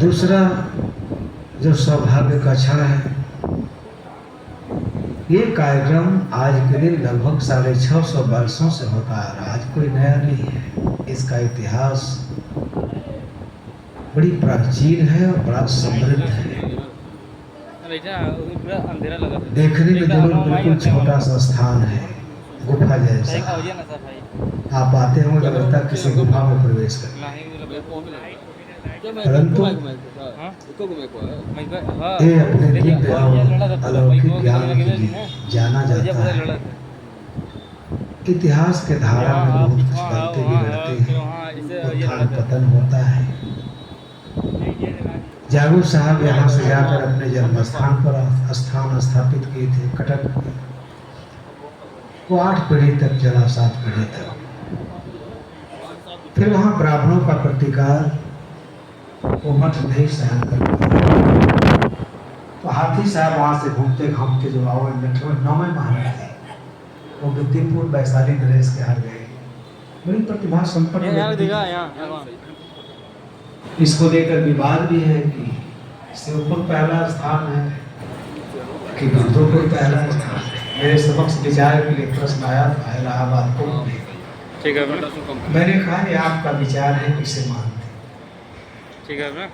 दूसरा जो सौभाग्य का क्षण है, ये कार्यक्रम आज के दिन लगभग 650 वर्षों से होता आ रहा है। आज कोई नया नहीं है। इसका इतिहास बड़ी प्राचीन है और बड़ा समृद्ध है। देखने में जरूर बिल्कुल छोटा सा स्थान है, गुफा जैसा। आप आते होंगे तो लगता है किसी गुफा में प्रवेश कर, परंतु ये अपने दिव्य और अलौकिक ज्ञान के लिए जाना जाता है। इतिहास के धारा में बहुत कुछ बनते बिगड़ते हैं, उत्थान पतन होता है। जागू साहब यहाँ से जाकर अपने जन्म स्थान पर स्थान स्थापित किए थे, कटक में। वो 8 पीढ़ी तक चला, 7 पीढ़ी तक। फिर वहाँ ब्राह्मणों का प्रतिकार वो मठ नहीं सहन कर पाया, तो हाथी साहब वहाँ से घूमते घामते जो आओ 9वें महीने थे, वो विद्यपुर वैशाली नरेश के हार गए। बड़ी प्रतिभा संपन्न। इसको लेकर विवाद भी है कि शिवपुर पहला स्थान है कि बुद्धपुर पहला स्थान है। मेरे समक्ष विचार के लिए प्रश्न आया था इलाहाबाद को। ठीक है, मैंने कहा कि आपका विचार है, किसे मानते? ठीक है,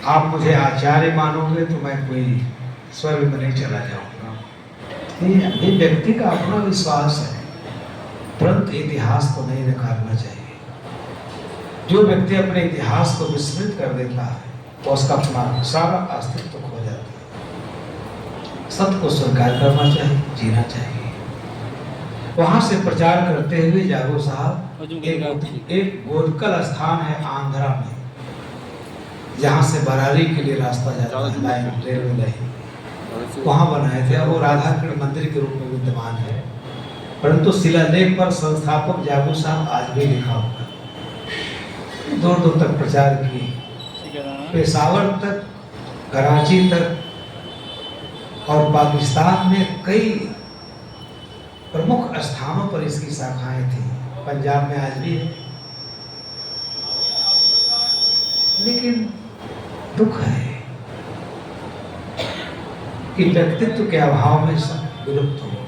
आप मुझे आचार्य मानोगे तो मैं कोई स्वर्ग में नहीं चला जाऊंगा। ये व्यक्ति का अपना विश्वास है, परंतु इतिहास को नहीं नकारना चाहिए। जो व्यक्ति अपने इतिहास को विस्मृत कर देता है, तो उसका अपना सारा अस्तित्व खो जाता है। सत्य को स्वीकार करना चाहिए, जीना चाहिए। वहां से प्रचार करते हुए जागो साहब एक गोदकल स्थान है आंध्रा में, जहाँ से बरारी के लिए रास्ता जाता है, लाइन रेलवे लाइन, वहाँ बनाए थे। और वो राधा कृष्ण मंदिर के रूप में विद्यमान है, परंतु शिलालेख पर संस्थापक जागू साहब आज भी लिखा हुआ। दूर दूर तक प्रचार किए, पेशावर तक, कराची तक और पाकिस्तान में कई प्रमुख स्थानों पर इसकी शाखाएं थी। पंजाब में आज भी है। लेकिन दुख है कि व्यक्तित्व के अभाव में सब विलुप्त हो गया,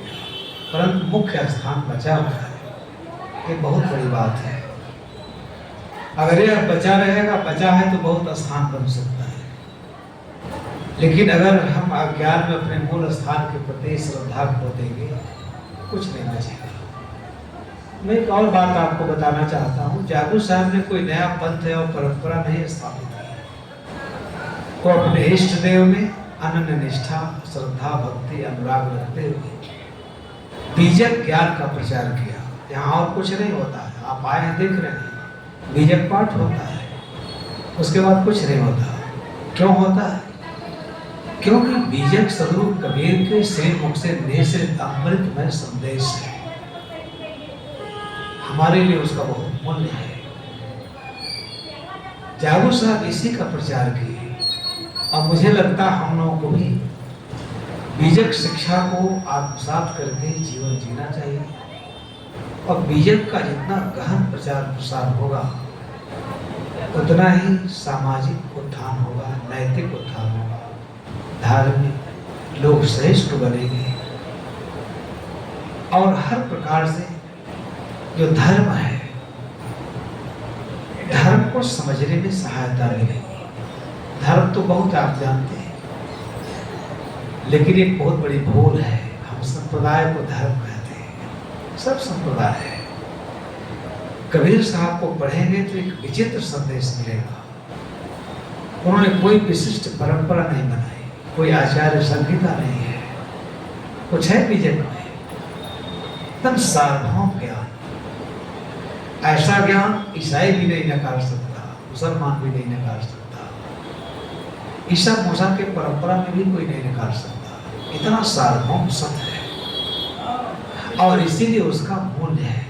परंतु मुख्य स्थान बचा हुआ है। ये बहुत बड़ी बात है। अगर यह बचा रहेगा, बचा है तो बहुत स्थान बन सकता है। लेकिन अगर हम अज्ञान में अपने मूल स्थान के प्रति श्रद्धा खो देंगे, कुछ नहीं बचेगा। मैं एक और बात आपको बताना चाहता हूँ। जागू साहब ने कोई नया पंथ और परंपरा नहीं स्थापित की। वो अपने इष्ट देव में अनन्य निष्ठा, श्रद्धा, भक्ति, अनुराग रखते हुए बीजक ज्ञान का प्रचार किया। यहाँ और कुछ नहीं होता है, आप आए हैं देख रहे हैं, बीजक पाठ होता है, उसके बाद कुछ नहीं होता। क्यों होता है? क्योंकि बीजक सदरूप कबीर के श्री मुख से निश्चित अमृतमय संदेश है। हमारे लिए उसका बहुत मूल्य है। जागू साहब इसी का प्रचार किए, और मुझे लगता है हम लोगों को भी बीजक शिक्षा को आत्मसात करके जीवन जीना चाहिए। और बीजक का जितना गहन प्रचार प्रसार होगा, उतना ही सामाजिक उत्थान होगा, नैतिक उत्थान होगा, धार्मिक लोग श्रेष्ठ बनेंगे, और हर प्रकार से जो धर्म है, धर्म को समझने में सहायता मिलेगी। धर्म तो बहुत आप जानते हैं, लेकिन एक बहुत बड़ी भूल है। हम संप्रदाय को धर्म कहते हैं, सब संप्रदाय है। कबीर साहब को पढ़ेंगे तो एक विचित्र संदेश मिलेगा। उन्होंने कोई विशिष्ट परंपरा नहीं बनाई, कोई आचार्य संहिता नहीं है, कुछ है बीजक में एकदम सार्वभौम ज्ञान। ऐसा ज्ञान ईसाई भी नहीं नकार सकता, मुसलमान भी नहीं नकार सकता, ईसा मूसा के परंपरा में भी कोई नहीं नकार सकता। इतना सार्वभौम सत्य है, और इसीलिए उसका मूल्य है।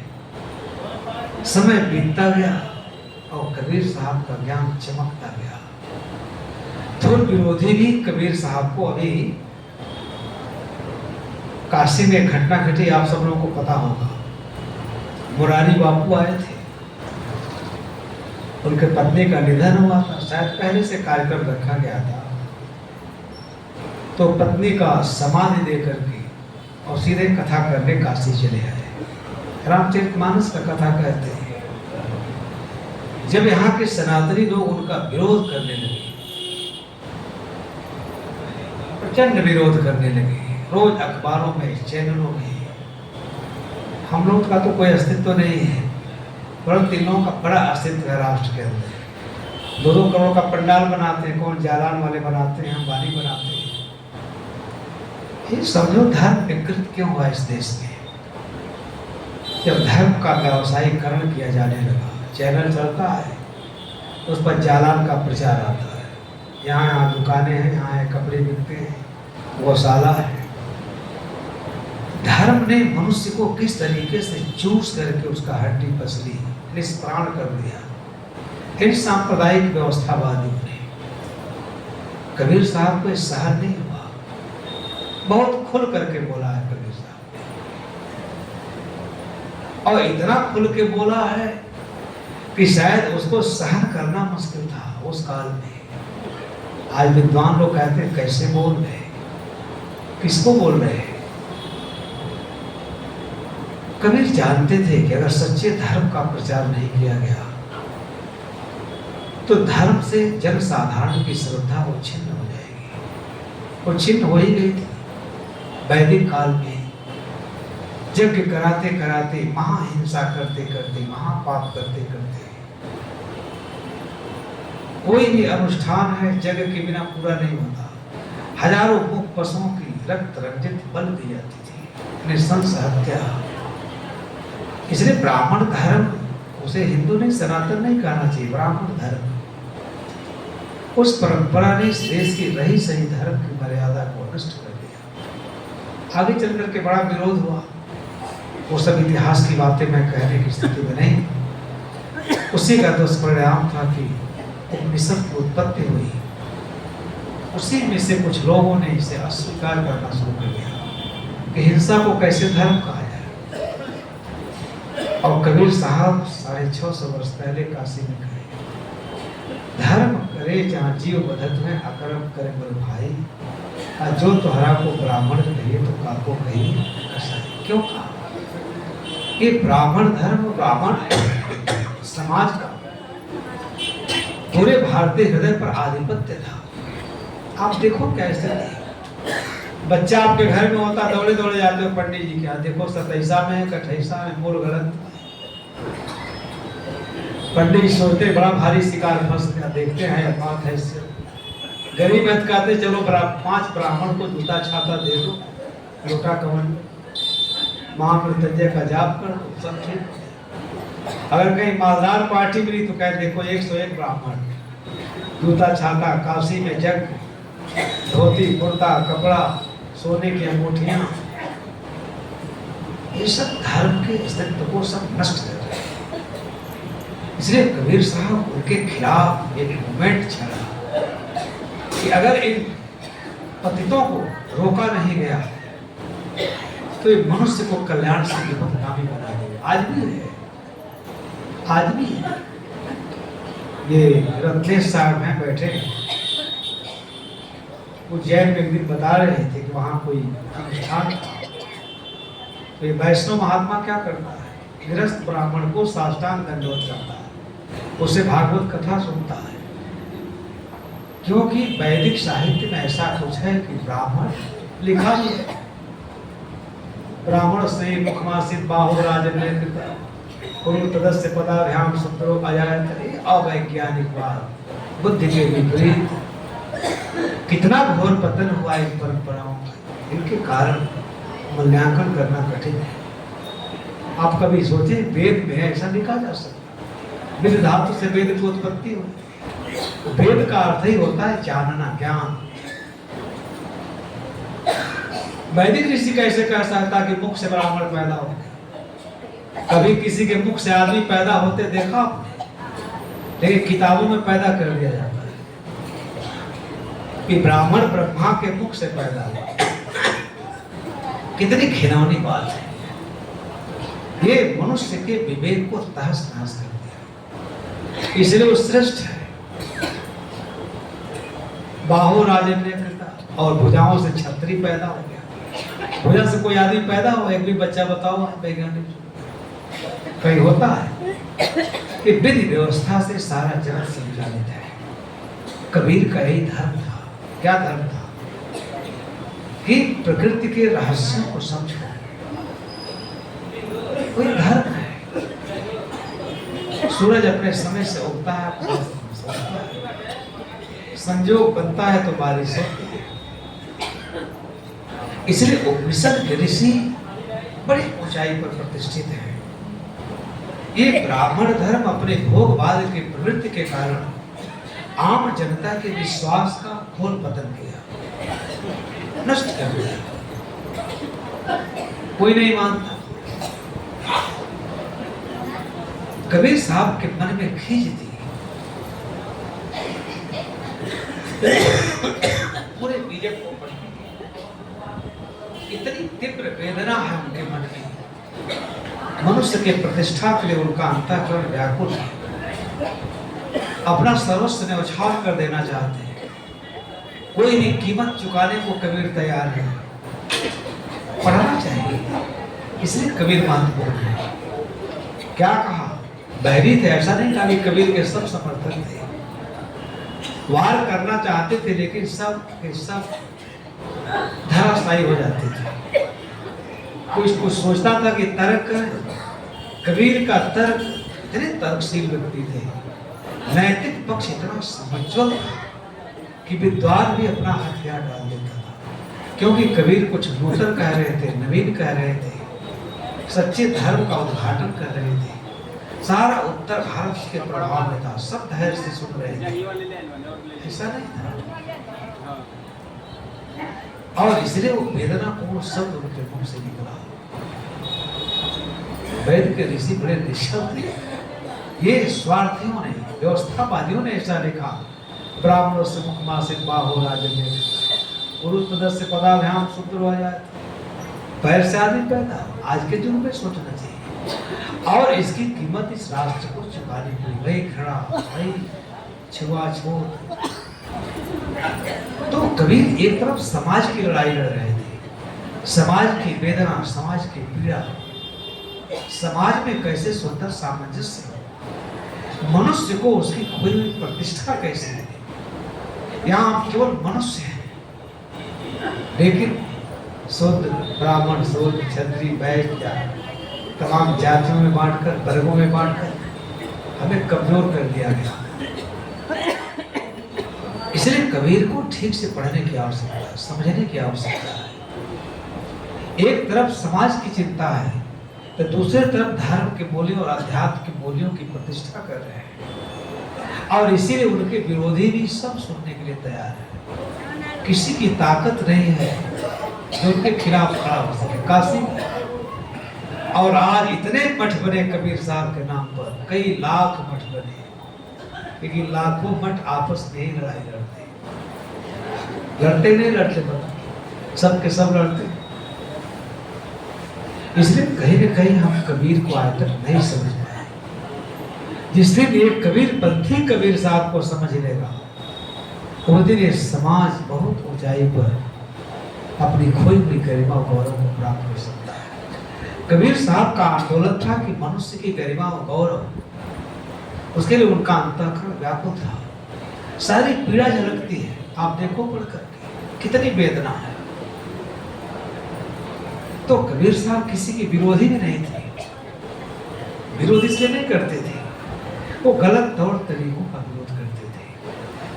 समय बीतता गया और कबीर साहब का ज्ञान चमकता गया। थोर विरोधी भी कबीर साहब को, अभी काशी में घटना घटी, आप सब लोगों को पता होगा। मुरारी बापू आए थे, उनके पत्नी का निधन हुआ था, शायद पहले से कार्यक्रम रखा गया था। तो पत्नी का समाधि दे करके और सीधे कथा करने काशी चले आए। रामचरितमानस का कथा कहते हैं। जब यहाँ के सनातनी लोग उनका विरोध करने लगे, प्रचंड विरोध करने लगे, रोज अखबारों में, चैनलों में, हम लोग का तो कोई अस्तित्व नहीं है, परंतु इन लोगों का बड़ा अस्तित्व है राष्ट्र के अंदर। 2-2 करोड़ का पंडाल बनाते हैं, कौन जालान वाले बनाते हैं, अंबानी बनाते हैं। ये समझो धर्म विकृत क्यों हुआ इस देश में? जब धर्म का व्यावसायीकरण किया जाने लगा, चैनल चलता है, उस पर जालान का प्रचार आता है, यहाँ दुकानें हैं, यहाँ कपड़े बिकते हैं, गौशाला है। धर्म ने मनुष्य को किस तरीके से चूस करके उसका हड्डी पसली, निष्प्राण कर दिया इन सांप्रदायिक व्यवस्थावादियों ने। कबीर साहब को सहन नहीं हुआ, बहुत खुल करके बोला है कबीर साहब, और इतना खुल के बोला है कि शायद उसको सहन करना मुश्किल था उस काल में। आज विद्वान लोग कहते हैं कैसे बोल रहे, किसको बोल रहे हैं? कबीर जानते थे कि अगर सच्चे धर्म का प्रचार नहीं किया गया तो धर्म से जनसाधारण की श्रद्धा वो छिन्न हो जाएगी। वो छिन्न हो ही गई थी। वैदिक काल में यज्ञ कराते कराते, महाहिंसा करते करते, महापाप करते करते, कोई भी अनुष्ठान है यज्ञ के बिना पूरा नहीं होता। हजारों मुख पशुओं की रक्त रंजित बल दी जाती थी, निशंस हत्या। इसलिए ब्राह्मण धर्म, उसे हिंदू नहीं, सनातन नहीं कहना चाहिए, ब्राह्मण धर्म, उस परंपरा ने इस देश की रही सही धर्म की मर्यादा को नष्ट कर दिया। आगे चल करके बड़ा विरोध हुआ। वो सब इतिहास की बातें मैं कहने की स्थिति में नहीं। उसी का दुष्परिणाम था कि उपनिषद की उत्पत्ति हुई। उसी में से कुछ लोगों ने इसे अस्वीकार करना शुरू कर दिया कि हिंसा को कैसे धर्म कहा जाए। और कबीर साहब 650 वर्ष पहले काशी में गए, धर्म करे जहाँ जीव बधत में, अकर्म करे बर भाई, और जो तुहरा को ब्राह्मण कहिए तो काको कही कसाई। क्यों कहा? ये ब्राह्मण धर्म, ब्राह्मण समाज का पूरे भारतीय हृदय पर आधिपत्य था। आप देखो कैसे बच्चा आपके घर में होता, दौड़े दौड़े जाते हो पंडित जी के यहाँ, देखो 27 में है, 28 में, मूल गलत। पंडित जी सोचते बड़ा भारी शिकार फंस गया, देखते हैं बात है इससे। गरीब मत कहते चलो 5 ब्राह्मण को जूता छाता दे दो, लोटा कवन, महामृत्युंजय का जाप कर दो, सब ठीक। अगर कहीं मालदार पार्टी मिली तो कह देखो 101 ब्राह्मण, जूता छाता, काशी में जग, धोती कुर्ता कपड़ा, सोने की अंगूठियां, ये सब धर्म के अस्तित्व को सब नष्ट कर रहे हैं। इसलिए कबीर साहब उनके खिलाफ एक मूवमेंट चला कि अगर इन पतितों को रोका नहीं गया तो ये मनुष्य को कल्याण से विपथगामी बना देगा। आज भी है, आज भी है। ये रत्नेश साहब हैं बैठे, उज्जैन में एक दिन बता रहे थे कि वहाँ कोई अनुष्ठान था, तो ये वैष्णव महात्मा क्या करता है, गृहस्थ ब्राह्मण को साष्टांग दंडवत करता है, उसे भागवत कथा सुनता है। क्योंकि वैदिक साहित्य में ऐसा कुछ है कि ब्राह्मण लिखा ही है, ब्राह्मण से मुखमासित बाहो राजनेत्र कुरु तदस्य पदाभ्याम शत्रो अजायत, अवैज्ञानिक बात, बुद्धि के विपरीत। कितना घोर पतन हुआ इन परंपराओं का, इनके कारण मूल्यांकन करना कठिन है। आप कभी सोचे वेद में ऐसा लिखा जा सकता? वेद धातु से वेद की उत्पत्ति हुई। वेद का अर्थ ही होता है जानना, ज्ञान। वैदिक ऋषि कैसे कह सकता कि मुख से ब्राह्मण पैदा हो? कभी किसी के मुख से आदमी पैदा होते देखा आपने? लेकिन किताबों में पैदा कर दिया जाता है कि ब्राह्मण ब्रह्मा के मुख से पैदा हुआ। कितनी घिनौनी बात है। ये मनुष्य के विवेक को तहस नहस कर दिया। इसलिए वो श्रेष्ठ है। बाहु राजन्य कृता और भुजाओं से छत्री पैदा हो गया। भुजा से कोई आदमी पैदा हो, एक भी बच्चा बताओ वैज्ञानिक कहीं होता है कि विधि व्यवस्था से सारा जगत संचालित है। कबीर का यही धर्म था। क्या धर्म था? कि प्रकृति के रहस्यों को समझो। कोई धर्म है। सूरज अपने समय से उगता है, संजोग बनता है तो बारिश होती है। इसलिए उपनिषद के ऋषि बड़ी ऊंचाई पर प्रतिष्ठित है। ये ब्राह्मण धर्म अपने भोगवाद की प्रवृत्ति के कारण आम जनता के विश्वास का घोर पतन किया, नष्ट कर दिया। कोई नहीं मानता। कबीर साहब के मन में खींच थी। पूरे बीजक को पढ़ इतनी तीव्र वेदना है उनके मन में। मनुष्य के प्रतिष्ठा के लिए उनका अंतःकरण व्याकुल है। अपना सर्वस्व न्यौछावर कर देना चाहते हैं। कोई भी कीमत चुकाने को कबीर तैयार है। पढ़ना चाहिए, इसलिए कबीर महत्वपूर्ण है। क्या कहा? बहरी थे, ऐसा नहीं कहा कि कबीर के सब समर्थक थे। वार करना चाहते थे, लेकिन सब के सब धराशायी हो जाते थे। कुछ सोचता था कि तर्क करें। कबीर का तर्क इतने तर्कशील व्यक्ति थे। नैतिक पक्ष इतना समज्वल था कि विद्वान भी अपना हथियार डाल देता था। क्योंकि कबीर कुछ नूतन कह रहे थे, नवीन कह रहे थे, सच्चे धर्म का उद्घाटन कर रहे थे। सारा उत्तर भारत के प्रभाव में था। सब धैर्य से सुन रहे थे। ऐसा नहीं था। और इसलिए वो वेदनापूर्ण शब्द उनके मुंह से निकला। वैद के ऋषि बड़े निश्चल थे। ये स्वार्थियों ने, व्यवस्थावादियों ने ऐसा लिखा। ब्राह्मणों से मुखमा से बाहो राजन्य पुरुष से पदाभ्याम सूत्र हो जाए। पैर से आदमी पैदा। आज के युग में सोचना चाहिए। और इसकी कीमत इस राष्ट्र को चुकानी पड़ी। वही घृणा, वही छुआछूत। तो कबीर एक तरफ समाज की लड़ाई लड़ रहे थे। समाज की वेदना, समाज की पीड़ा, समाज में कैसे सुंदर सामंजस्य हो, मनुष्य को उसकी खोई हुई प्रतिष्ठा कैसे है। यहाँ आप केवल मनुष्य हैं, लेकिन शूद्र, ब्राह्मण, शूद्र, क्षत्रिय, वैश्य तमाम जातियों में बांटकर, वर्गों में बांटकर हमें कमजोर कर दिया गया। इसलिए कबीर को ठीक से पढ़ने की आवश्यकता है, समझने की आवश्यकता है। एक तरफ समाज की चिंता है, तो दूसरी तरफ धर्म के मूल्यों और अध्यात्म के मूल्यों की प्रतिष्ठा कर रहे हैं। और इसीलिए उनके विरोधी भी सब सुनने के लिए तैयार है। किसी की ताकत नहीं है जो उनके खिलाफ खड़ा हो सके। काशी और आज इतने मठ बने कबीर साहब के नाम पर, कई लाख मठ बने, लेकिन लाखों मठ आपस में ही लड़ाई लड़ते नहीं लड़ते, बता सब के सब लड़ते। इसलिए कहीं न कहीं हम कबीर को आज तक नहीं समझ पाए। जिस दिन एक कबीर पंथी कबीर साहब को समझ लेगा, उस दिन ये समाज बहुत ऊंचाई पर अपनी खोई हुई गरिमा और गौरव को प्राप्त कर सकता है। कबीर साहब का आंदोलन था कि मनुष्य की गरिमा और गौरव, उसके लिए उनका अंतःकरण व्याकुल था। सारी पीड़ा झलकती है। आप देखो पढ़ करके कितनी वेदना है। तो कबीर साहब किसी के विरोधी भी नहीं थे। विरोध इसलिए नहीं करते थे, वो गलत तौर तरीकों का विरोध करते थे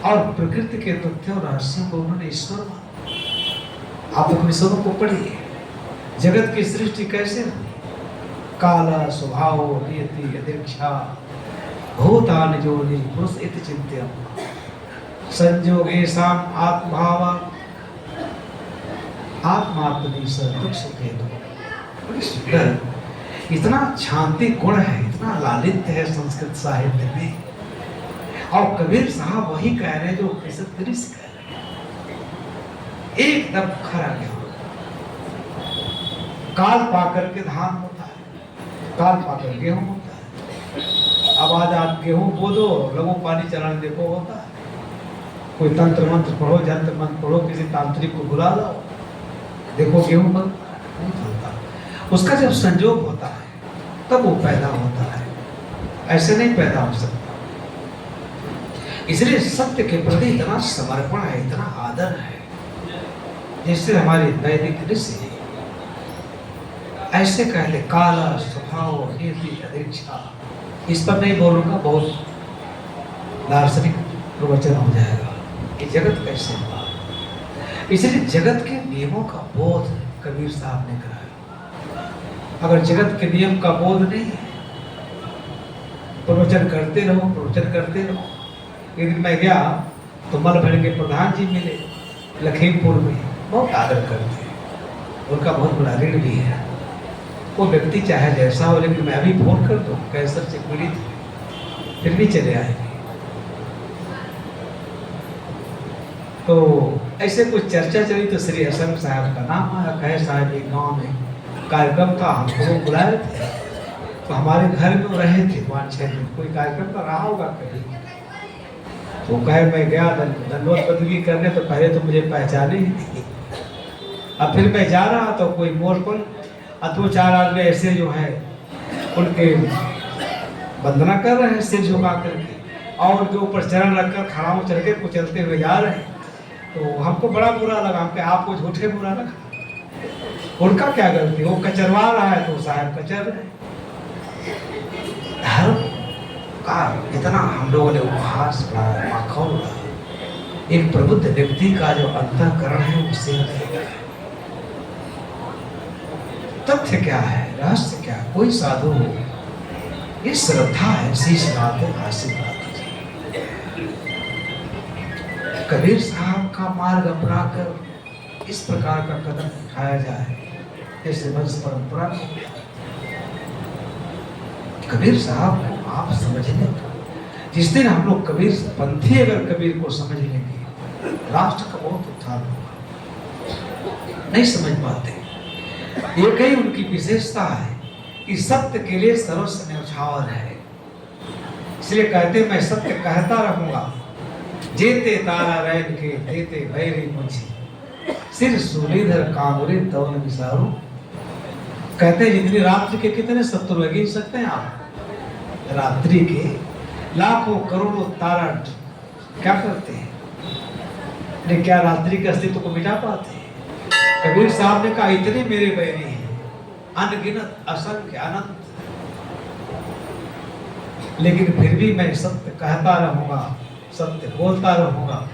और प्रकृति के तथ्यों रहस्यों को उन्होंने ईश्वर माना। आप उपनिषदों को पढ़िए, जगत की सृष्टि कैसे हुई। काल स्वभाव नियति यदीक्षा भूतानि जोनि पुरुष इति चिंत्यम संयोगेषाम आत्मभाव आत्मात्मनि दुख सुखे सुंदर। इतना शांति गुण है, इतना लालित्य है संस्कृत साहित्य में। और कबीर साहब वही कह रहे हैं जो उपनिषद ऋषि कह रहे हैं। एकदम खरा ज्ञान। काल पाकर के धान होता है, काल पाकर गेहूं होता है। अब आज आप गेहूं बो दो, लगो पानी चलाने, देखो होता है। कोई तंत्र मंत्र पढ़ो, जंत्र मंत्र पढ़ो, किसी तांत्रिक को बुला लो, देखो गेहूं बनता है, नहीं बनता। उसका जब संजोग होता है तब वो पैदा होता है, ऐसे नहीं पैदा हो सकता। इसलिए सत्य के प्रति इतना समर्पण है, इतना आदर है, जिससे हमारे वैदिक ऋषि ऐसे कहते, काला स्वभाव नीति अधीक्षा। इस पर नहीं बोलूंगा, बहुत दार्शनिक प्रवचन हो जाएगा कि जगत कैसे हुआ। इसलिए जगत के नियमों का बोध कबीर साहब ने कराया। अगर जगत के नियम का बोध नहीं है, प्रवचन करते रहो, प्रवचन करते रहो। एक दिन मैं गया तो मलभड़ के प्रधान जी मिले लखीमपुर में, बहुत आदर करते हैं, उनका बहुत बड़ा ऋण भी है। वो व्यक्ति चाहे जैसा हो, लेकिन मैं अभी फोन कर दूं, कैंसर से पीड़ित है, फिर भी चले आएंगे। तो ऐसे कुछ चर्चा चली तो श्री हसन साहब का नाम आया। कहे साहब एक गांव में कार्यक्रम था, हमको बुलाए थे, तो हमारे घर में रहे थे 5-6 दिन, कोई कार्यक्रम तो रहा होगा कहीं। तो कहे मैं गया दंडोत बदली करने, तो पहले तो मुझे पहचाने ही नहीं। अब फिर मैं जा रहा तो कोई मोर पर 2-4 आदमी ऐसे जो है उनके वंदना कर रहे हैं सिर झुका करके, और उनके ऊपर चरण रखकर खड़ा हो चल के कुचलते हुए जा रहे हैं। तो हमको बड़ा बुरा लगा, हमके आपको झूठे बुरा लगा। उनका क्या गलती, वो कचरवा रहा है तो साहब कचर रहे। धर्म का इतना हम लोगों ने उपहास पढ़ा, माखौल पढ़ा। एक प्रबुद्ध व्यक्ति का जो अंतःकरण है उससे तथ्य क्या है, रहस्य क्या है। कोई साधु हो, ये श्रद्धा है, शीश बात है, आशीर्वाद। कबीर साहब का मार्ग अपनाकर इस प्रकार का कदम उठाया जाए, जैसे वंश परंपरा। कबीर साहब को आप समझ लें, जिस दिन हम लोग कबीर पंथी अगर कबीर को समझ लेंगे, राष्ट्र का बहुत उत्थान होगा। नहीं समझ पाते। एक ही उनकी विशेषता है कि सत्य के लिए सर्वस्व न्यौछावर है। इसलिए कहते मैं सत्य कहता रहूंगा, जेते तारा रैन के देते भैरी मुझे, सिर सूलीधर कांगुरे तवन विसारू। कहते जितनी रात्रि के कितने शत्रु लगे सकते हैं आप, रात्रि के लाखों करोड़ों तारा क्या करते हैं, लेकिन क्या रात्रि के अस्तित्व को मिटा पाते हैं? कबीर साहब ने कहा इतने मेरे बैरी हैं, अनगिनत असंख्य अनंत, लेकिन फिर भी मैं सत्य कहता रहूंगा, सत्य बोलता रहूंगा,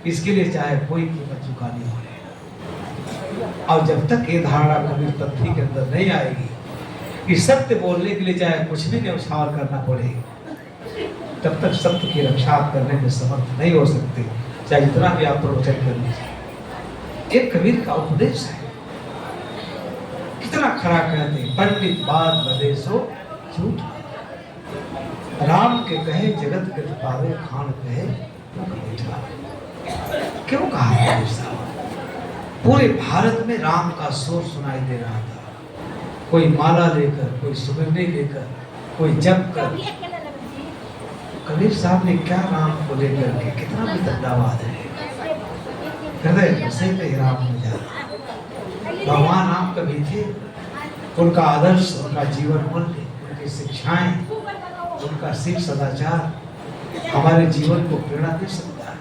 इसके लिए चाहे कोई कीमत चुकानी हो। और जब तक ये धारणा कबीर पंथी के अंदर नहीं आएगी कि सत्य बोलने के लिए चाहे कुछ भी न्यौछावर करना पड़े, तब तक सत्य की रक्षा करने में समर्थ नहीं हो सकते, चाहे जितना भी आप प्रवचन कर लीजिए। एक कबीर का उपदेश है, कितना खरा कहते हैं, पंडित बात बदे सो झूठ, राम के कहे जगत के पावे, खान कहे मीठा। क्यों कहा कबीर साहब? पूरे भारत में राम का शोर सुनाई दे रहा था, कोई माला लेकर, कोई सुगंधी लेकर, कोई जप कर। कबीर साहब ने क्या राम को लेकर के कितना भी धन्यवाद है, हृदय से राम में जा। भगवान राम कभी थे, उनका आदर्श, उनका जीवन मूल्य, उनकी शिक्षाएं, उनका शिव सदाचार हमारे जीवन को प्रेरणा दे सकता है।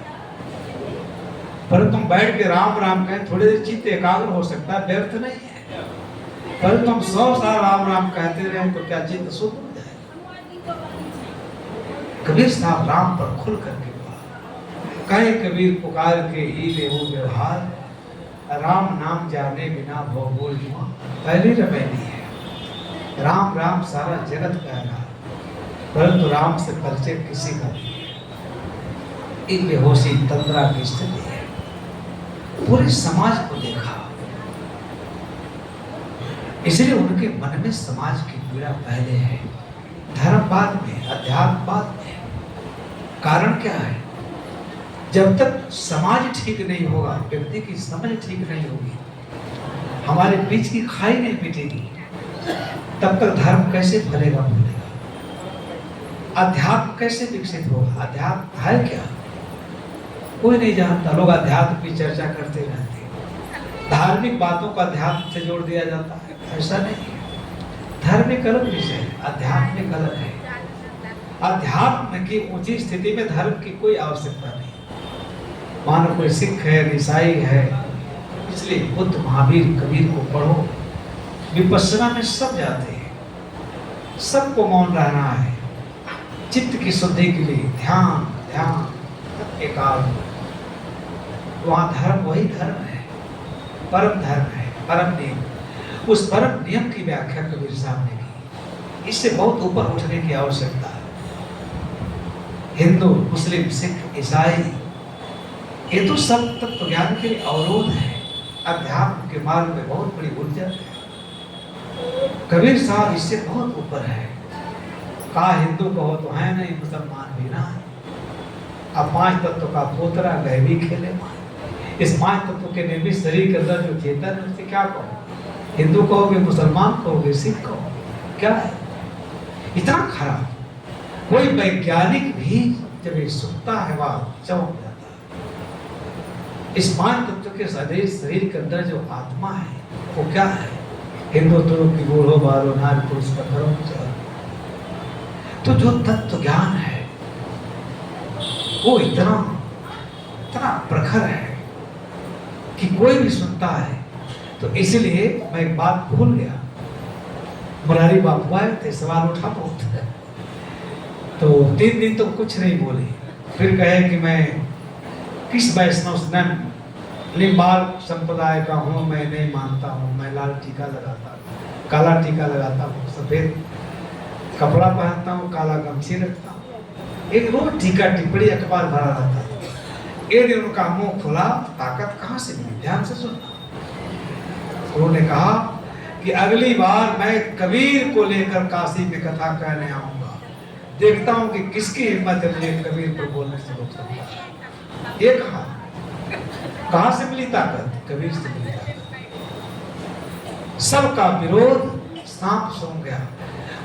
परंतु हम बैठ के राम राम कहें, थोड़ी देर चित्त एकाग्र हो सकता है, व्यर्थ नहीं है। परंतु हम 100 साल राम राम कहते रहे तो क्या चित्त शुद्ध हो जाए? कबीर साहब राम पर खुल करके कहे, कबीर पुकार के ही ले वो व्यवहार, राम नाम जाने बिना भौगोल जुआ। पहली रमैनी है, राम राम सारा जगत कह रहा, परंतु राम से परिचय किसी का नहीं। एक बेहोशी तंद्रा की स्थिति है, पूरे समाज को देखा, इसलिए उनके मन में समाज की पीड़ा पहले है, धर्म बाद में, अध्यात्म बाद में। कारण क्या है? जब तक समाज ठीक नहीं होगा, व्यक्ति की समझ ठीक नहीं होगी, हमारे बीच की खाई नहीं पिटेगी, तब तक धर्म कैसे फलेगा फूलेगा? अध्यात्म कैसे विकसित होगा? अध्यात्म है क्या? कोई नहीं जानता। लोग अध्यात्म की चर्चा करते रहते हैं, धार्मिक बातों को अध्यात्म से जोड़ दिया जाता है। ऐसा नहीं है। धर्म एक अलग विषय है, अध्यात्म एक अलग है। अध्यात्म की ऊंची स्थिति में धर्म की कोई आवश्यकता नहीं। मानो कोई सिख है, ईसाई है, इसलिए बुद्ध, महावीर, कबीर को पढ़ो। विपश्यना में सब जाते हैं, सबको मौन रहना है, चित्त की शुद्धि के लिए ध्यान ध्यान एकाग्र। वहां धर्म वही धर्म है, परम धर्म है, परम नियम। उस परम नियम की व्याख्या कबीर साहब ने की। इससे बहुत ऊपर उठने की आवश्यकता है। हिंदू, मुस्लिम, सिख, ईसाई, ये तो सब तत्व ज्ञान के लिए अवरोध है। अध्यात्म के मार्ग में बहुत बड़ी उलझन है। कबीर साहब इससे बहुत ऊपर है। कहा हिंदू कहो तो है नहीं, मुसलमान भी ना है। अब 5 तत्व का पोतरा गए भी खेले मां। इस 5 तत्व के निर्मित शरीर के अंदर जो चेतन है, उससे क्या कहो? हिंदू कहोगे, मुसलमान कहोगे, सिख कहोगे, क्या है? इतना खराब। कोई वैज्ञानिक भी जब ये सुनता है वह चमक जाता है। इस 5 तत्व के शरीर के अंदर जो आत्मा है वो क्या है? हिंदू तुरु की बूढ़ो बारो नारी पुरुष पत्थरों की। तो जो तत्व ज्ञान है वो इतना प्रखर है कि कोई भी सुनता है। तो इसलिए मैं एक बात भूल गया। मुरारी बापू आए थे, सवाल उठा बहुत, तो 3 दिन तो कुछ नहीं बोले। फिर कहे कि मैं किस वैष्णव लिम्बाल संप्रदाय का हूँ, मैं नहीं मानता हूँ, मैं लाल टीका लगाता हूँ, काला टीका लगाता हूँ, सफेद कपड़ा पहनता हूँ, काला गमछी रखता हूँ। एक रोज टीका टिप्पणी अखबार भरा रहता था। एक दिन उनका मुंह खुला, ताकत कहाँ से मिली? ध्यान से सुनना। उन्होंने कहा कि अगली बार मैं कबीर को लेकर काशी में कथा कहने आऊंगा, देखता हूं कि किसकी हिम्मत है मुझे कबीर पर बोलने से रोक सकता है। ये कहां से मिली ताकत? कबीर से मिली ताकत। सबका विरोध सांप सूंघ गया।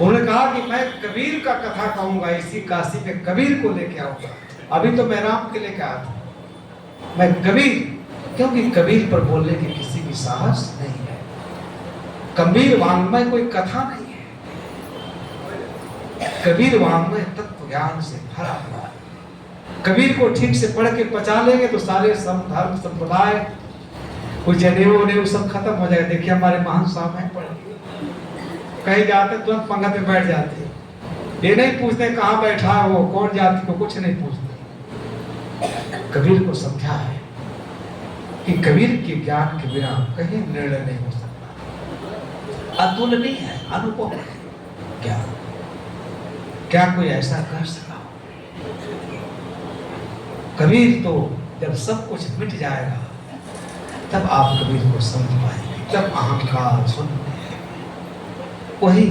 उन्होंने कहा कि मैं कबीर का कथा कहूंगा, इसी काशी में कबीर को लेके आऊंगा। अभी तो मैं राम के लेके आया था, मैं कबीर, क्योंकि कबीर पर बोलने की किसी की साहस नहीं है। कबीर वाङ्मय कोई कथा नहीं है। कबीर वाङ्मय तत्व ज्ञान से भरा हुआ है। कबीर को ठीक से पढ़ के पचा लेंगे तो सारे धर्म संप्रदाय, कोई जनेऊ सब खत्म हो जाएगा। देखिए हमारे महान साहब हैं, पढ़ कहीं जाते तुरंत पंगत में बैठ जाते, ये नहीं पूछते कहाँ बैठा है वो, कौन जाति को, कुछ नहीं पूछते। कबीर को समझा है कि कबीर के ज्ञान के बिना कहीं निर्णय नहीं हो सकता। अतुलनीय है, अनुपम है ज्ञान। क्या कोई ऐसा कर सका? कबीर तो जब सब कुछ मिट जाएगा तब आप कबीर को समझ पाएंगे, तब अहंकार शून्य, वही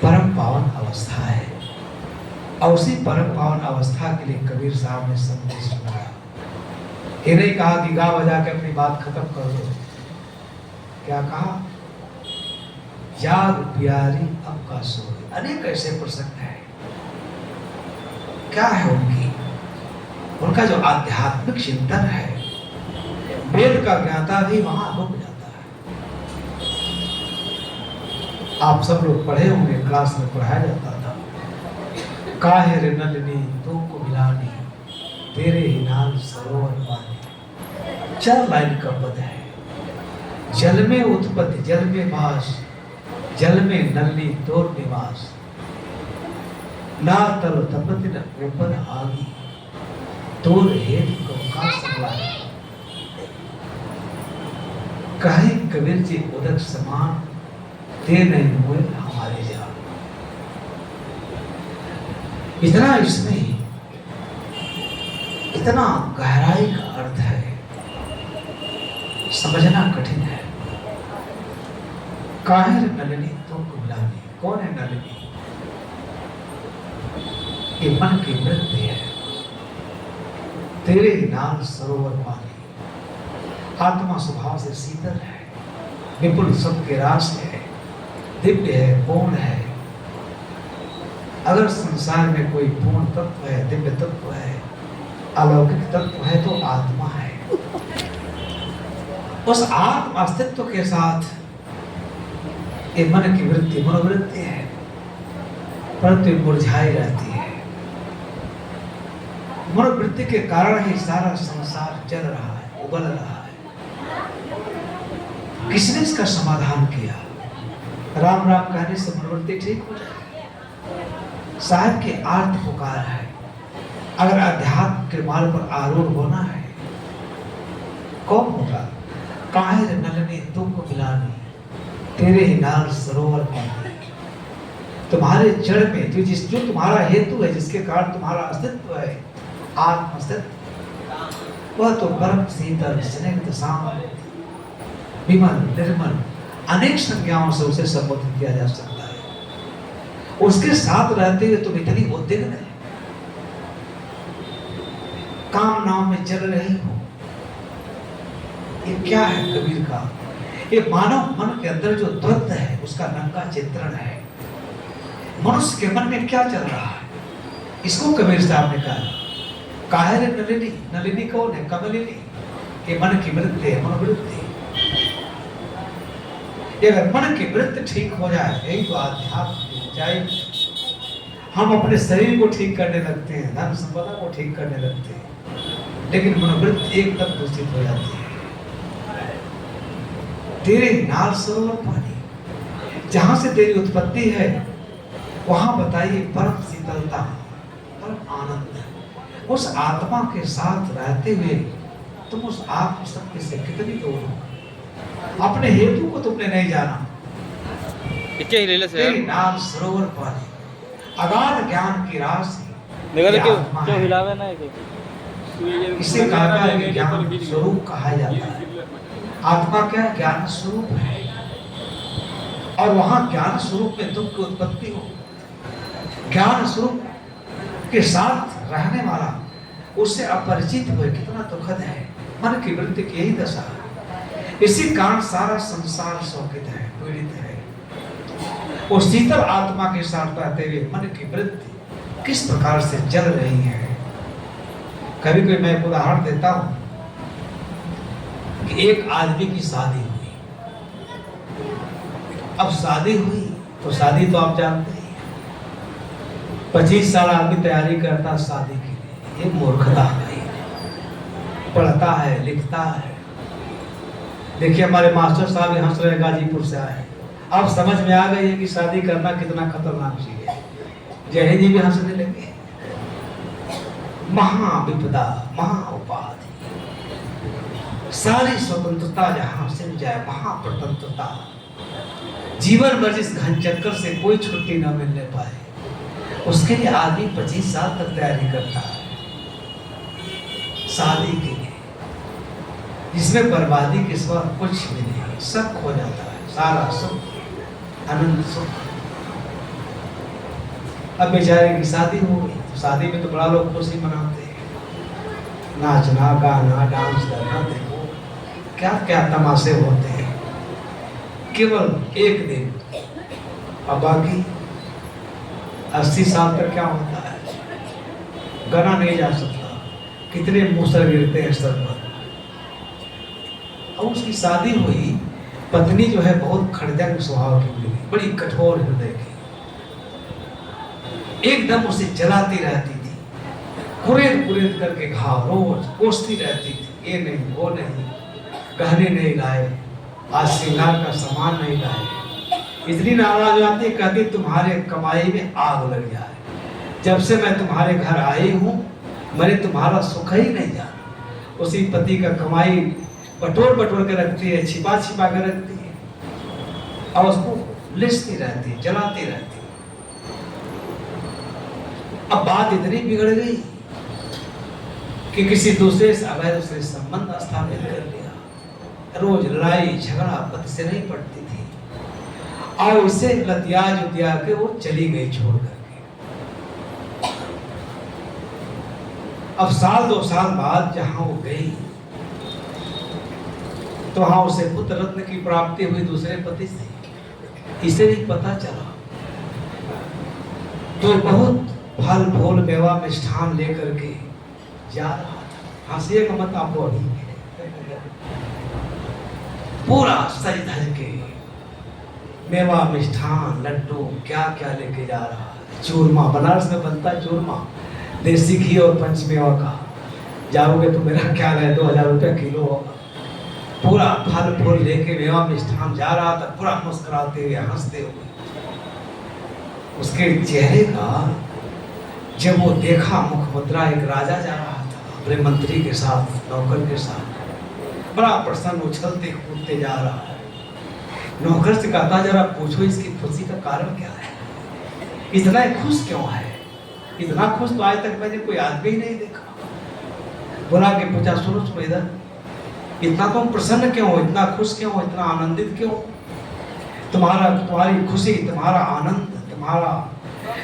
परम पावन अवस्था है। और उसी परम पावन अवस्था के लिए कबीर साहब ने संदेश सुनाया। ये नहीं कहा कि गा बजा के अपनी बात खत्म कर दो। क्या कहा? जाग प्यारी अब का सोए। अनेक ऐसे प्रसंग है। क्या है उनका जो आध्यात्मिक चिंतन है, वेद का ज्ञाता भी वहां रुक जाता है। आप सब लोग पढ़े होंगे, क्लास में पढ़ाया जाता था, काहे रे नलिनी तुमको मिलानी, तेरे ही नाम सरोवर पानी। 4 लाइन का पद है। जल में उत्पत्ति, जल में वास, जल में नलिनी तोर निवास, ना तल तपति न ऊपर आगी, तोर हेतु को का संभाल। कहे कबीर जी उदक समान, ते नहीं हुए हमारे जान। इतना इसमें इतना गहराई का अर्थ है, समझना कठिन है। काहे नलिनी तुमको मिलानी, कौन है नलिनी? ये मन की वृत्ति है। तेरे नाल सरोवर पानी। आत्मा स्वभाव से शीतल है, विपुल सब के रास है, दिव्य है, पूर्ण है। अगर संसार में कोई पूर्ण तत्व है, दिव्य तत्व है, अलौकिक तत्व है तो आत्मा है। उस आत्म अस्तित्व के साथ ये मन की वृत्ति मनोवृत्ति है, परंतु मुरझाई रहती है। मनोवृत्ति के कारण ही सारा संसार चल रहा है, उबल रहा है। किसने इसका समाधान किया? राम राम कहने से मनोवृत्ति ठीक हो जाए? साहब की आर्त पुकार है। अगर अध्यात्म के मार्ग पर आरूढ़ होना है, कौन होगा? काहे नलने तुमको मिलानी, तेरे ही नाल सरोवर पानी। तुम्हारे जड़ में जो तुम्हारा हेतु है, जिसके कारण तुम्हारा अस्तित्व है, आत्म अस्तित्व, वह तो परम शीतल स्निग्ध शांत विमल निर्मल अनेक संज्ञाओं से उसे संबोधित किया जा सकता है। उसके साथ रहते हुए तुम इतनी उद्विग्न है, कामनाओं में चल रही हो। ये क्या है कबीर का? ये मानव मन के अंदर जो द्वंद्व है उसका नंगा चित्रण है। मनुष्य के मन में क्या चल रहा है, इसको कबीर साहब ने कहा। काहे रे नलिनी, नलिनी कौन है? कमलिनी। ये मन की वृत्ति है, मनोवृत्ति। अगर मन की वृत्ति ठीक हो जाए, यही तो आध्यात्म की ऊंचाई। हम अपने शरीर को ठीक करने लगते हैं, धन संपदा को ठीक करने लगते हैं, लेकिन मनोवृत्ति एकदम दूषित हो जाती है। तेरे नाल सरोवर पानी, जहां से तेरी उत्पत्ति है वहां बताइए परम शीतलता, परम आनंद। उस आत्मा के साथ रहते हुए तुम उस आत्म सत्य से कितनी दूर हो? अपने हेतु को तुमने नहीं जाना। तेरे नाल सरोवर पानी, अगाध ज्ञान की राशि। क्यों हिलावे ना? इसे कहा है ज्ञान स्वरूप कहा जाता है। आत्मा क्या? ज्ञान स्वरूप है। और वहां ज्ञान स्वरूप में तुम की उत्पत्ति हो। ज्ञान स्वरूप के साथ रहने वाला उससे अपरिचित हुए कितना दुखद है। मन की वृत्ति की यही दशा है। इसी कारण सारा संसार शोकित है, पीड़ित है। वो शीतल आत्मा के साथ रहते हुए मन की वृत्ति किस प्रकार से जल रही है। कभी कभी मैं एक उदाहरण देता हूं कि एक आदमी की शादी हुई। अब शादी हुई तो शादी तो आप जानते हैं, 25 साल आदमी तैयारी करता शादी के लिए। ये मूर्खता है। पढ़ता है, लिखता है। देखिए हमारे मास्टर साहब यहाँ से गाजीपुर से आए, अब समझ में आ गई है कि शादी करना कितना खतरनाक चीज है। जय जी भी हंसने लगे। महाविपदा, महाउपाधि, सारी स्वतंत्रता जहां से जाए, महाप्रतंत्रता। जीवन भर जिस घन चक्कर से कोई छुट्टी न मिलने पाए, उसके लिए आदमी 25 साल तक तैयारी करता है शादी के लिए, जिसमें बर्बादी के सिवा कुछ भी नहीं, सब खो जाता है, सारा सुख, आनंद सुख। अब बेचारे की शादी हो गई, तो शादी में तो बड़ा लोग खुशी मनाते हैं, नाचना गाना डांस करना, देखो क्या क्या तमाशे होते हैं। केवल एक दिन, अब बाकी 80 साल तक क्या होता है गना नहीं जा सकता। कितने मूसर गिरते हैं सर पर। और उसकी शादी हुई, पत्नी जो है बहुत खड़जंग स्वभाव की मिली, बड़ी कठोर हृदय की, एकदम उसे जलाती रहती थी, कुरेद कुरेद करके घाव रोज कोसती रहती थी। ये नहीं, वो नहीं, गहने नहीं लाए, आज श्रृंगार का सामान नहीं लाए। इतनी नाराज आती, कहती तुम्हारे कमाई में आग लग जाए। जब से मैं तुम्हारे घर आई हूँ मैंने तुम्हारा सुख ही नहीं जाना। उसी पति का कमाई बटोर बटोर के रखती है, छिपा छिपा कर रखती है, और उसको लिसती रहती है, जलाती रहती है। अब बात इतनी बिगड़ गई कि किसी दूसरे से अवैध से संबंध स्थापित कर लिया। रोज लड़ाई झगड़ा पति से नहीं पड़ती थी, और उसे लतिया जुतिया के वो चली गई छोड़ करके। अब साल 2 साल बाद जहां वो गई तो वहां उसे पुत्र रत्न की प्राप्ति हुई दूसरे पति से। इसे भी पता चला तो बहुत फल फूल मेवा मिष्ठान लेकर के जा रहा था। हंसिएगा मत आपको अभी। पूरा सज धज के मेवा मिष्ठान लड्डू क्या क्या लेके जा रहा है। चूरमा, बनारस में बनता है चूरमा, देसी घी और पंचमेवा का। जाओगे तो मेरा ख्याल है 2000 रुपये किलो होगा। पूरा फल फूल लेके मेवा मिष्ठान जा रहा था, पूरा मुस्कुराते हुए हंसते हुए। उसके चेहरे का जब वो देखा मुख मुद्रा, एक राजा जा रहा था अपने मंत्री के साथ, नौकर के साथ, बड़ा प्रसन्न उछलते कूदते जा रहा है। नौकर से कहता जरा पूछो इसकी खुशी का कारण क्या है, इतना खुश क्यों है? इतना खुश तो आज तक मैंने कोई आदमी ही नहीं देखा। बुला के पूछा, सुनो सुनो इधर, इतना तुम प्रसन्न क्यों हो, इतना खुश क्यों हो, इतना आनंदित क्यों? तुम्हारी खुशी, तुम्हारा आनंद, तुम्हारा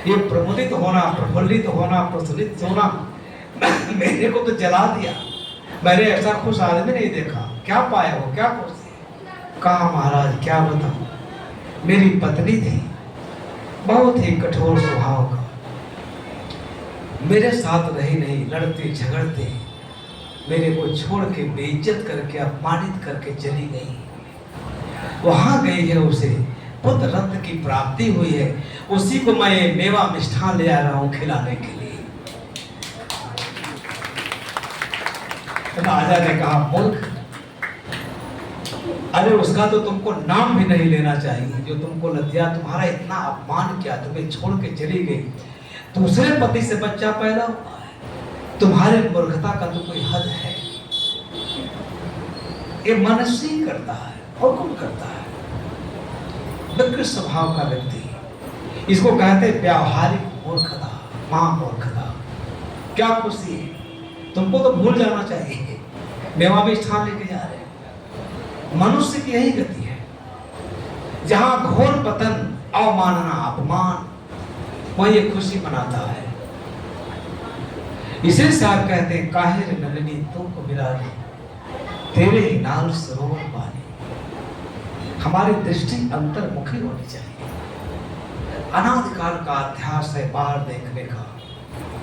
ये प्रमुदित होना, प्रफुल्लित होना, प्रसन्नित होना मेरे को तो जला दिया। मैंने ऐसा खुश आदमी नहीं देखा। क्या पाया हो, क्या खुशी? कहा महाराज क्या बताऊं, मेरी पत्नी थी, बहुत ही कठोर स्वभाव का, मेरे साथ रही नहीं, लड़ते झगड़ते मेरे को छोड़ के बेइज्जत करके अपमानित करके चली गई। वहां गई है, उसे पुत्र रत्न की प्राप्ति हुई है, उसी को मैं मेवा मिष्ठान ले आ रहा हूं खिलाने के लिए। राजा ने कहा, मूर्ख, अरे उसका तो तुमको नाम भी नहीं लेना चाहिए, जो तुमको लज्जा, तुम्हारा इतना अपमान किया, तुम्हें छोड़ के चली गई, दूसरे पति से बच्चा पैदा हुआ है, तुम्हारे मूर्खता का तो कोई हद है। ये मनुष्य ही करता है और कौन करता है? विकृत स्वभाव का व्यक्ति, इसको कहते व्यावहारिक मूर्खता, महामूर्खता। क्या खुशी है, तुमको तो भूल जाना चाहिए, मेवा भी स्थान लेके जा रहे। मनुष्य की यही गति है, जहां घोर पतन, अवमानना, अपमान, वह ये खुशी मनाता है। इसे साहब कहते हैं, काहिर नलिनी तुमको मिला दे, तेरे ही नाल सरोवर पानी। हमारी दृष्टि अंतर्मुखी होनी चाहिए। अनादिकाल का अध्यास है बाहर देखने का,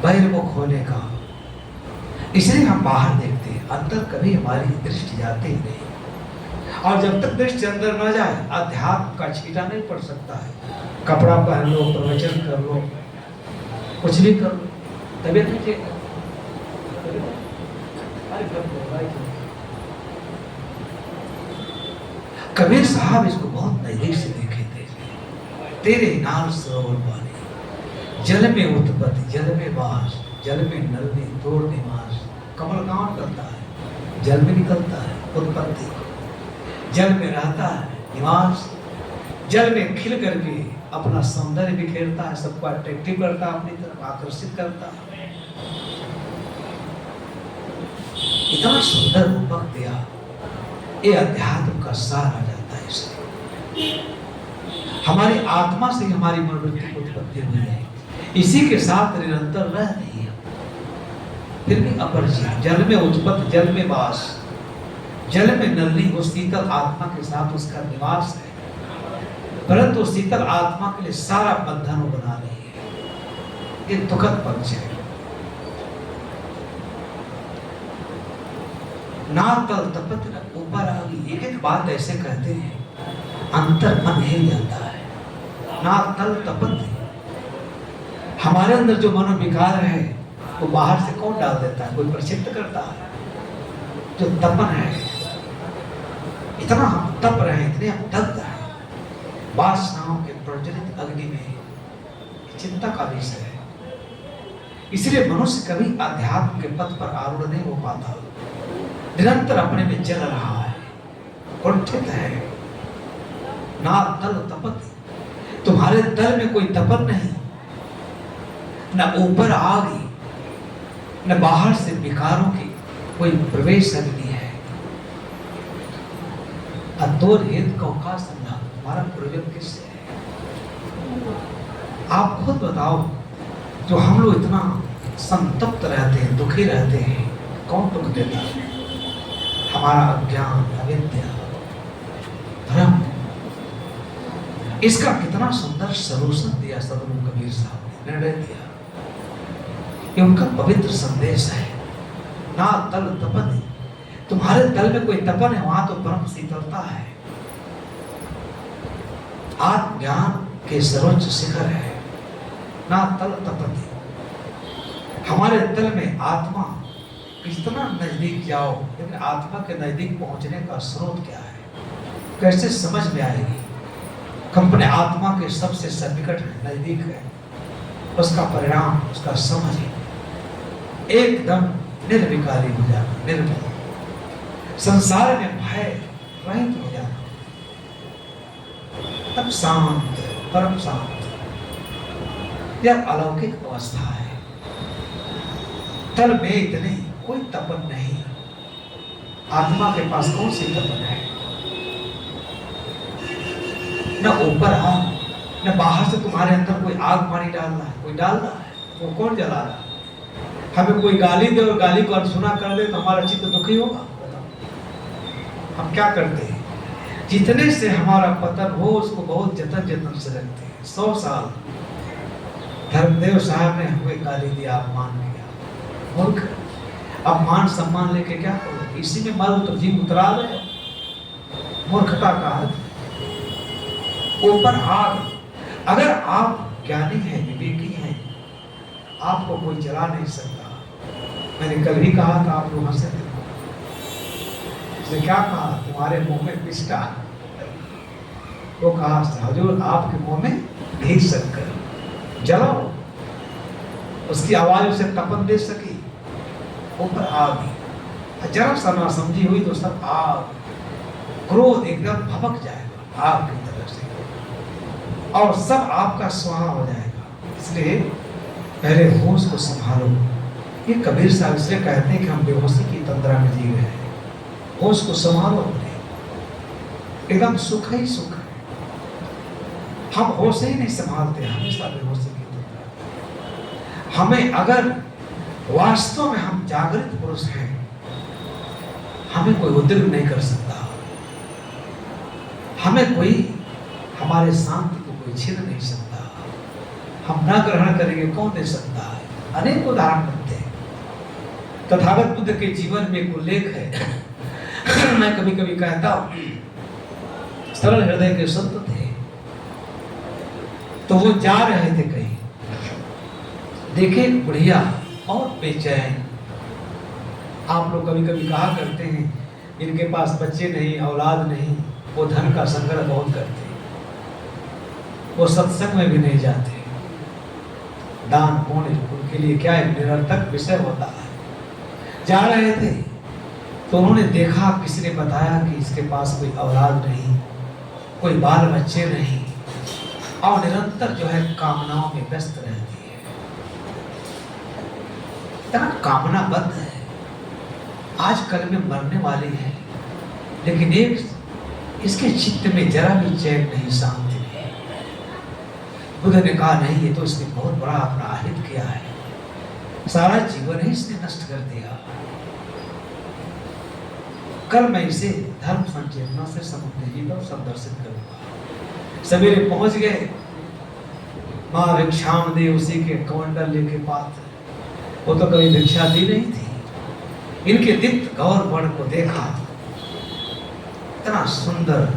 बहिर्मुख होने का, इसलिए हम बाहर देखते हैं, अंदर कभी हमारी दृष्टि जाती ही नहीं। और जब तक दृष्टि अंदर न जाए, अध्यात्म का छींटा नहीं पड़ सकता है। कपड़ा पहन लो, प्रवचन कर लो, कुछ भी कर लो, तबियत नहीं ठीक। कबीर साहब इसको बहुत नजदीक से देखे थे। तेरे नाल सरोवर पानी, जल में उत्पत्ति, जल में वास, जल में नलनी तोड़ निवास। कमल कहाँ करता है? जल में निकलता है, उत्पत्ति, जल में रहता है, निवास, जल में खिल करके अपना सौंदर्य बिखेरता है, सबको अट्रैक्टिव करता है, अपनी तरफ आकर्षित करता है। इतना सुंदर रूपक दिया, ये अध्यात्म का सार आ जाता है। इसलिए हमारी आत्मा से हमारी मनोवृत्ति की उत्पत्ति हुई है, इसी के साथ निरंतर रह रही है। फिर भी अपरिचित, जल में उत्पत्ति, जल में वास, जल में नलनी, उस शीतल आत्मा के साथ उसका निवास है, परंतु शीतल आत्मा के लिए सारा बंधन वो बना रही है। ये दुखद पक्ष है। ना तल तपत न ऊपर आ गई। एक एक बात ऐसे कहते हैं, अंतर मन हिल जाता है। ना तल तपत, हमारे अंदर जो मनोविकार है वो बाहर से कौन डाल देता है? कोई प्रक्षिप्त करता है? जो तपन है, इतना हम तप रहे, इतने हम दग्ध हैं वासनाओं के प्रज्वलित अग्नि में, चिंता का विषय है। इसलिए मनुष्य कभी अध्यात्म के पथ पर आरूढ़ नहीं हो पाता, निरंतर अपने में जल रहा है, कुंठित है। ना तल तपत, तुम्हारे तल में कोई तपन नहीं, न ऊपर आग, न बाहर से विकारों की कोई प्रवेश अग्नि है। अतोर हेत का संधान, तुम्हारा प्रयोजन किससे है? आप खुद बताओ, जो हम लोग इतना संतप्त रहते हैं, दुखी रहते हैं, कौन दुख देता है? हमारा अज्ञान, अविद्या, धर्म। इसका कितना सुंदर सलूशन दिया सदगुरु कबीर साहब ने। निर्णय दिया। ये उनका पवित्र संदेश है। ना तल तपन, तुम्हारे तल में कोई तपन है, वहां तो परम शीतलता है। आत्मज्ञान के सर्वोच्च शिखर है। ना तल तपति, हमारे तल में आत्मा कितना नजदीक जाओ, लेकिन आत्मा के नजदीक पहुंचने का स्रोत क्या है, कैसे समझ में आएगी? हम अपने आत्मा के सबसे सन्निकट नजदीक है, उसका परिणाम, उसका समझ एकदम निर्विकारी हो जाना, निर्भय, संसार में भय रहित हो जाना, तब शांत, परम शांत। यह अलौकिक अवस्था है। तल में इतने कोई तपन नहीं। आत्मा के पास कौन सी तपन है? न ऊपर आग, न बाहर से तुम्हारे अंदर कोई आग पानी डाल रहा है, कोई डाल रहा है, वो कौन जला रहा है? हमें कोई गाली दे और गाली को अनसुना कर दे तो हमारा चित्त दुखी होगा? हम क्या करते हैं? जितने से हमारा पतन हो उसको बहुत जतन जतन से रखते हैं। 100 साल धर्मदेव साहब ने हमें गाली दिया, अपमान किया, मूर्ख। अपमान सम्मान लेके क्या करो? इसी में मर तो जीव उतरा रहे। मूर्खता का ऊपर आग। अगर आप ज्ञानी हैं, विवेकी हैं, आपको कोई जला नहीं सकता। मैंने कल भी कहा था, आप लोग हंसे थे। उसने क्या कहा? तुम्हारे मुंह में पिस्टा। वो कहा, हजूर आपके मुंह में घी शक्कर, जलाओ। उसकी आवाज उसे तपन दे सकी। ऊपर आग, जरा सा ना समझी हुई तो सब आग, क्रोध एकदम भभक जाएगा आग की तरह से, और सब आपका स्वाहा हो जाएगा। इसलिए पहले होश को संभालो। ये कबीर साहब इसलिए कहते हैं कि हम बेहोशी की तंद्रा में जी रहे हैं। होश को संभालो अपने, एकदम सुख ही सुख है। हम होश ही नहीं संभालते, हमेशा बेहोशी की तंद्रा। हमें अगर वास्तव में हम जागृत पुरुष हैं, हमें कोई उद्योग नहीं कर सकता, हमें कोई हमारे शांति को कोई छीन नहीं सकता। हम ना ग्रहण करेंगे, कौन दे सकता है? अनेक उदाहरण बनते हैं। तथागत बुद्ध के जीवन में एक उल्लेख है। मैं कभी कभी कहता हूं, सरल हृदय के संत थे, तो वो जा रहे थे कहीं, देखे बुढ़िया और बेचैन। आप लोग कभी कभी कहा करते हैं, इनके पास बच्चे नहीं, औलाद नहीं, वो धन का संग्रह बहुत करते, वो सत्संग में भी नहीं जाते। दान पुण्य उनके लिए क्या एक निरर्थक विषय होता है। जा रहे थे तो उन्होंने देखा, किसी ने बताया कि इसके पास कोई औलाद नहीं, कोई बाल बच्चे नहीं, और निरंतर जो है कामनाओं में व्यस्त रहती है। इतना कामना बद्ध है, आजकल में मरने वाली है, लेकिन एक इसके चित्त में जरा भी चैन नहीं, शांति नहीं। बुद्ध ने कहा, नहीं, ये तो इसने बहुत बड़ा अपना अहित किया है, सारा जीवन ही इसने नष्ट कर दिया। कल मैं इसे धर्म संचेतना से समुद्री पर संदर्शित करूंगा। सवेरे पहुंच गए, माँ भिक्षाम दे, उसी के कमंडल लेके पात्र। वो तो कभी भिक्षा दी नहीं थी। इनके दीप्त गौर वर्ण को देखा, इतना सुंदर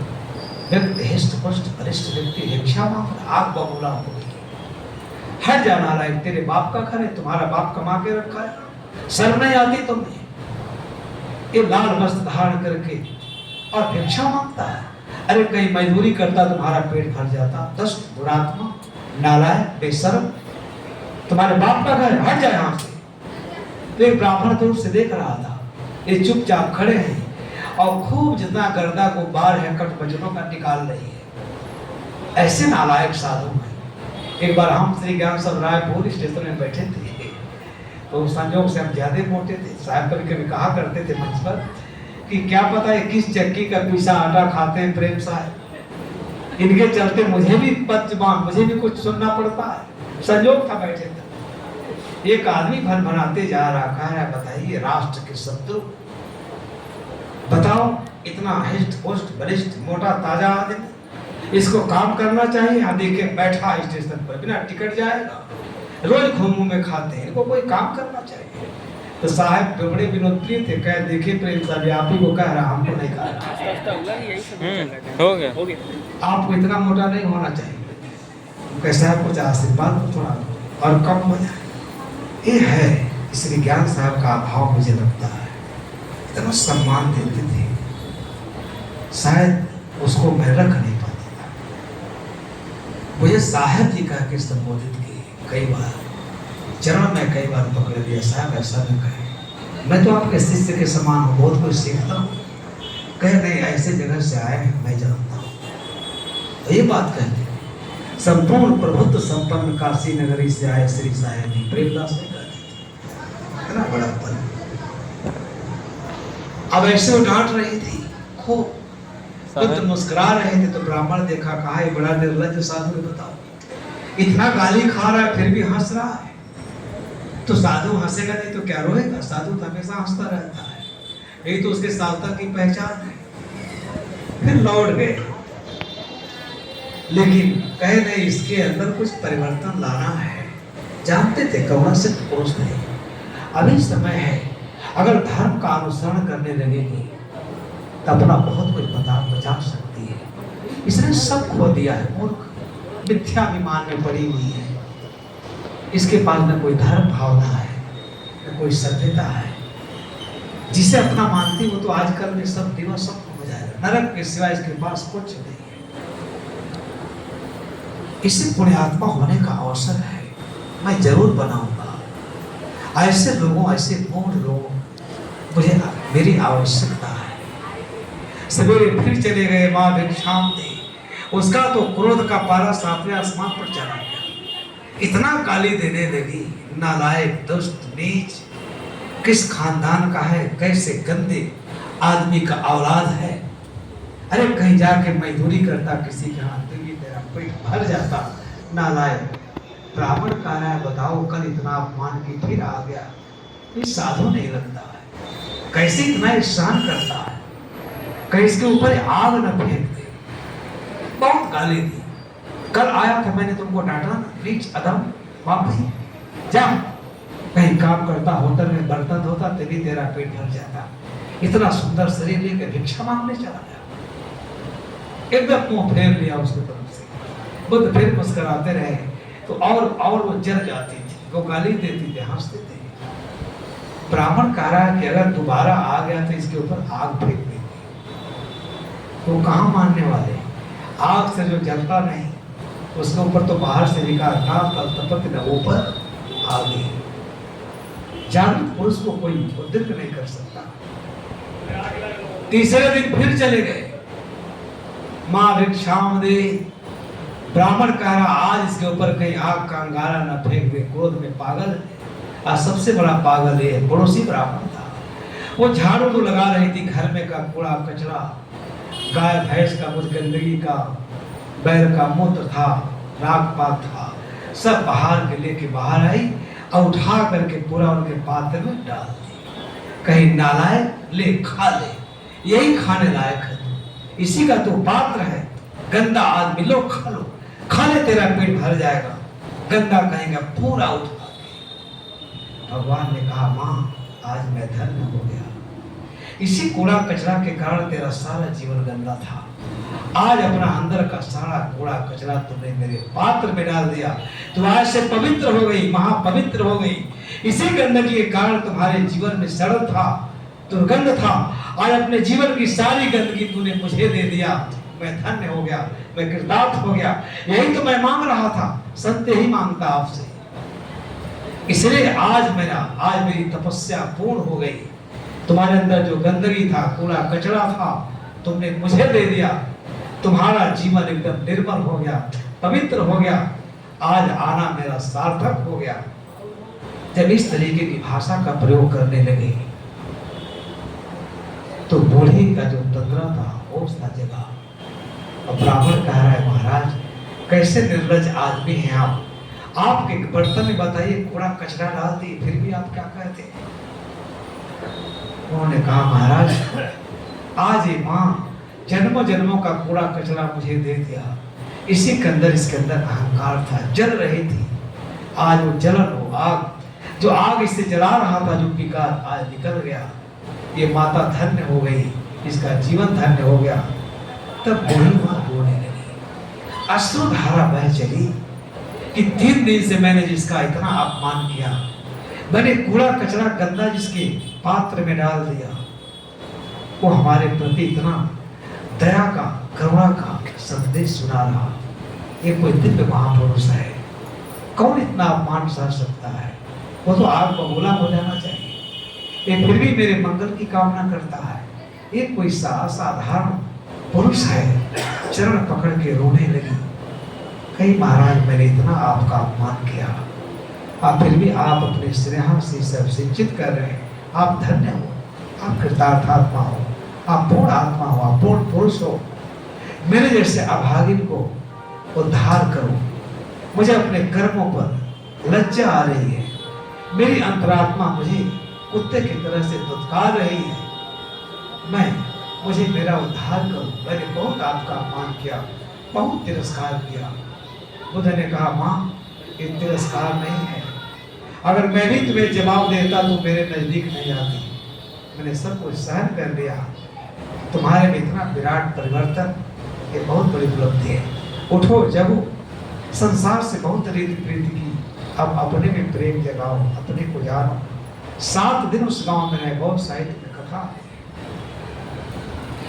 व्यक्ति, हिष्ट पुष्ट बलिष्ठ व्यक्ति, भिक्षा मांग, आग बबूला हो गई। हट जाना लायक, तेरे बाप का घर है, तुम्हारा बाप कमा के रखा है, शर्म नहीं आती तुम्हें? ये लाल वस्त्र धारण करके और भिक्षा मांगता है। अरे कहीं मजदूरी करता तुम्हारा पेट भर जाता। दुष्ट, दुरात्मा, नालायक, बेशर्म, तुम्हारे बाप का घर, हट जाए यहाँ से। तो एक ब्राह्मण दूर से देख रहा था, ये चुपचाप खड़े हैं और खूब जितना गर्दा गुब्बार है कट वचनों का निकाल रही है। ऐसे नालायक साधु हैं। एक बार हम श्री ज्ञान सब रायपुर स्टेशन में बैठे थे, तो संयोग से हम ज्यादा मोटे थे। साहब कभी कभी कहा करते थे मंच पर कि क्या पता है किस चक्की का पीसा आटा खाते हैं प्रेम साहब, इनके चलते मुझे भी पचबान, मुझे भी कुछ सुनना पड़ता है। संयोग था, बैठे थे। एक आदमी भन भनाते जा रहा है, बताइए राष्ट्र के शत्रु, बताओ इतना हिष्ट पुष्ट बलिष्ठ मोटा ताजा आदमी, इसको काम करना चाहिए। यहाँ देखे बैठा स्टेशन पर, बिना टिकट जाएगा। रोज घूमू में खाते हैं, इनको कोई काम करना चाहिए। तो साहब बड़े विनोदी थे, कह देखे प्रेम साहब आप ही को कह रहा, हमको नहीं कह रहा। हो गया। आपको इतना मोटा नहीं होना चाहिए। कैसा है कुछ आशीर्वाद थोड़ा और कम हो जाए, ये है। इसलिए ज्ञान साहब का अभाव मुझे लगता है, इतना सम्मान देते थे, शायद उसको मैं रख नहीं पाता था। मुझे साहब जी कह के संबोधित किए कई बार, चरण में कई बार पकड़ लिया, साहब ऐसा न कहे, मैं तो आपके शिष्य के समान हूँ, बहुत कुछ सीखता हूँ। कह नहीं ऐसे जगह से आए हैं, मैं जानता हूँ। तो ये बात कहते संपूर्ण प्रभुत्व संपन्न काशी नगरी से आए श्री साहेब जी प्रेमदास ने कहते इतना बड़ा पद। अब ऐसे वो डांट रही थी खूब, बुद्ध मुस्कुरा रहे थे तो ब्राह्मण देखा, कहा ये बड़ा निर्लज्ज साधु है, बताओ इतना गाली खा रहा है फिर भी हंस रहा है। तो साधु हंसेगा नहीं तो क्या रोएगा? साधु तो हमेशा हंसता रहता है, यही तो उसके साधुता की पहचान है। फिर लौट गए, लेकिन कहे नहीं इसके अंदर कुछ परिवर्तन लाना है। जानते थे कौन से पुरुष नहीं, अभी समय है, अगर धर्म का अनुसरण करने लगेगी तो अपना बहुत कुछ बचा सकती है। इसने सब खो दिया है, मूर्ख मिथ्याभिमान में पड़ी हुई है। इसके पास न कोई धर्म भावना है, न कोई सभ्यता है। जिसे अपना मानती वो तो आजकल में सब दिवस सब हो जाएगा, नरक के सिवाय इसके पास कुछ नहीं है। इसे पुण्यात्मा होने का अवसर है, मैं जरूर बनाऊंगा। ऐसे लोगों, ऐसे पूर्ण लोगों मुझे मेरी आवश्यकता है। सवेरे फिर चले गए माँ भिक्षाम दे, उसका तो क्रोध का पारा सातवें आसमान पर चला गया। इतना गाली देने लगी, नालायक, दुष्ट, नीच, किस खानदान का है, कैसे गंदे आदमी का औलाद है। अरे कहीं जाके मजदूरी करता किसी के हाथ में, तेरा पेट भर जाता। नालायक ब्राह्मण कह रहा है, बताओ कल इतना अपमान की फिर आ गया, ये साधु नहीं लगता है, कैसे इतना एहसान करता है, कहीं इसके ऊपर आग न फेंक दे। बहुत गाली दी। कल आया था, मैंने तुमको डांटा ना, नीच अदम, वापस जा। कहीं काम करता, होटल में बर्तन धोता, तभी तेरा पेट भर जाता। इतना सुंदर शरीर लेकर भिक्षा मांगने चला गया। एकदम मुंह फेर लिया उसके तरफ से। बुद्ध फिर मुस्कुराते रहे तो और वो जल जाती थी, वो गाली देती थी, हंसते थे। ब्राह्मण कह रहा है कि अगर दोबारा आ गया तो इसके ऊपर आग फेंक देती। वो कहाँ मानने वाले, आग से जो जलता नहीं उसके ऊपर तो बाहर से लिखा ना तपक न ऊपर आगे। जागृत पुरुष को कोई उद्रिक्त नहीं कर सकता। तीसरे दिन फिर चले गए, माँ भिक्षाम दे। ब्राह्मण कह रहा आज इसके ऊपर कहीं आग का अंगारा न फेंक दे, क्रोध में पागल है। और सबसे बड़ा पागल ये पड़ोसी ब्राह्मण था। वो झाड़ू तो लगा रही थी, घर में का कूड़ा कचरा, गाय भैंस का कुछ गंदगी का, बैल का मूत्र था, नाक पात था, सब बाहर के लेके बाहर आई और उठा करके पूरा उनके पात्र में डाल दी। कहीं नालायक ले खा ले, यही खाने लायक है, इसी का तो पात्र है। गंदा आदमी, लो खा लो, खा ले तेरा पेट भर जाएगा। गंदा कहेगा पूरा उठा। भगवान ने कहा माँ आज मैं धन्य हो गया, इसी कूड़ा कचरा के कारण तेरा सारा जीवन गंदा था। आज अपना अंदर का सारा कूड़ा कचरा तुमने मेरे पात्र में डाल दिया, तुम आज से पवित्र हो गई, महापवित्र हो गई। इसी गंदगी के कारण तुम्हारे जीवन में सड़न था, दुर्गंध था। आज अपने जीवन की सारी गंदगी तूने मुझे दे दिया, मैं धन्य हो गया, मैं कृतार्थ हो गया। यही तो मैं मांग रहा था, सत्य ही मांगता आपसे। इसलिए आज मेरी तपस्या पूर्ण हो गई। तुम्हारे अंदर जो गंदगी था, कूड़ा कचरा था, तुमने मुझे दे दिया। तुम्हारा जीवन एकदम निर्मल हो गया, पवित्र हो गया। आज आना मेरा सार्थक हो गया। जब इस तरीके की भाषा का प्रयोग करने लगे तो बूढ़ी का जो तंद्रा था वो था जगह। और ब्राह्मण कह रहा है महाराज कैसे निर्लज आदमी हैं आप, आपके बर्तन में बताइए कूड़ा कचरा डाल दिए, फिर भी आप क्या कहते हैं? उन्होंने कहा महाराज आज ये माँ जन्मों जन्मों का कूड़ा कचरा मुझे दे दिया। इसी के अंदर, इसके अंदर अहंकार था, जल रही थी। आज वो जलन हो, आग जो आग इससे जला रहा था, जो विकार आज निकल गया। ये माता धन्य हो गई, इसका जीवन धन्य हो गया। तब बूढ़ी माँ रोने लगी, अश्रुधारा बह चली कि 3 दिन से मैंने जिसका इतना अपमान किया, मैंने कूड़ा कचरा गंदा जिसके पात्र में डाल दिया, वो हमारे प्रति इतना दया का, करुणा का संदेश सुना रहा। ये कोई दिव्य महापुरुष है, कौन इतना अपमान सह सकता है? वो तो आग बबूला हो जाना चाहिए। ये फिर भी मेरे मंगल की कामना करता है। ये कोई साधारण पुरुष है। चरण पकड़ के रोने लगी, कहीं महाराज मैंने इतना आपका अपमान किया, आप फिर भी आप अपने स्नेह से सब सिंचित कर रहे हैं। आप धन्य हो, आप कृतार्थात्मा हो, आप पूर्ण आत्मा हो, आप पूर्ण पुरुष हो। मेरे जैसे अभागिन को उद्धार करो। मुझे अपने कर्मों पर लज्जा आ रही है, मेरी अंतरात्मा मुझे कुत्ते की तरह से दुत्कार रही है। मुझे मेरा उद्धार करो। मैंने बहुत आपका अपमान किया, बहुत तिरस्कार किया। बुद्ध ने कहा, माँ ये तिरस्कार नहीं है, अगर मैं भी तुम्हें जवाब देता तो मेरे नजदीक नहीं आती। मैंने सब कुछ सहन कर लिया। तुम्हारे में इतना विराट परिवर्तन, ये बहुत बड़ी उपलब्धि है। उठो, जगो, संसार से बहुत रीति प्रीति की, अब अपने में प्रेम जगाओ, अपने को जानो। 7 दिन उस गांव में रहे, बहुत साहित्य में कथा है।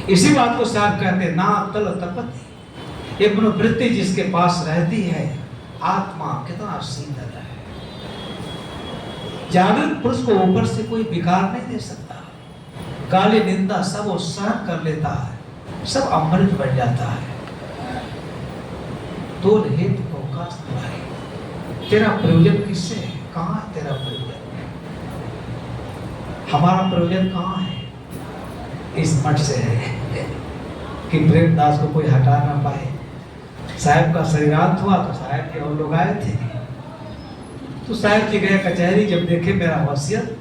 इसी बात को साहब कहते हैं, ना तल तपति, ये मनोवृत्ति जिसके पास रहती है, आत्मा कितना शीतल है। जागृत पुरुष को ऊपर से कोई विकार नहीं दे सकता। गाली निंदा सब वो सहन कर लेता है, सब अमृत बन जाता है। तो हेतु को काश तुम्हारे, तेरा प्रयोजन किससे है? कहाँ है तेरा प्रयोजन? हमारा प्रयोजन कहाँ है? इस मठ से है कि प्रेमदास को कोई हटा ना पाए। साहब का शरीरांत हुआ तो साहब के और लोग आए थे, तो साहब जी गए कचहरी, जब देखे मेरा वसीयत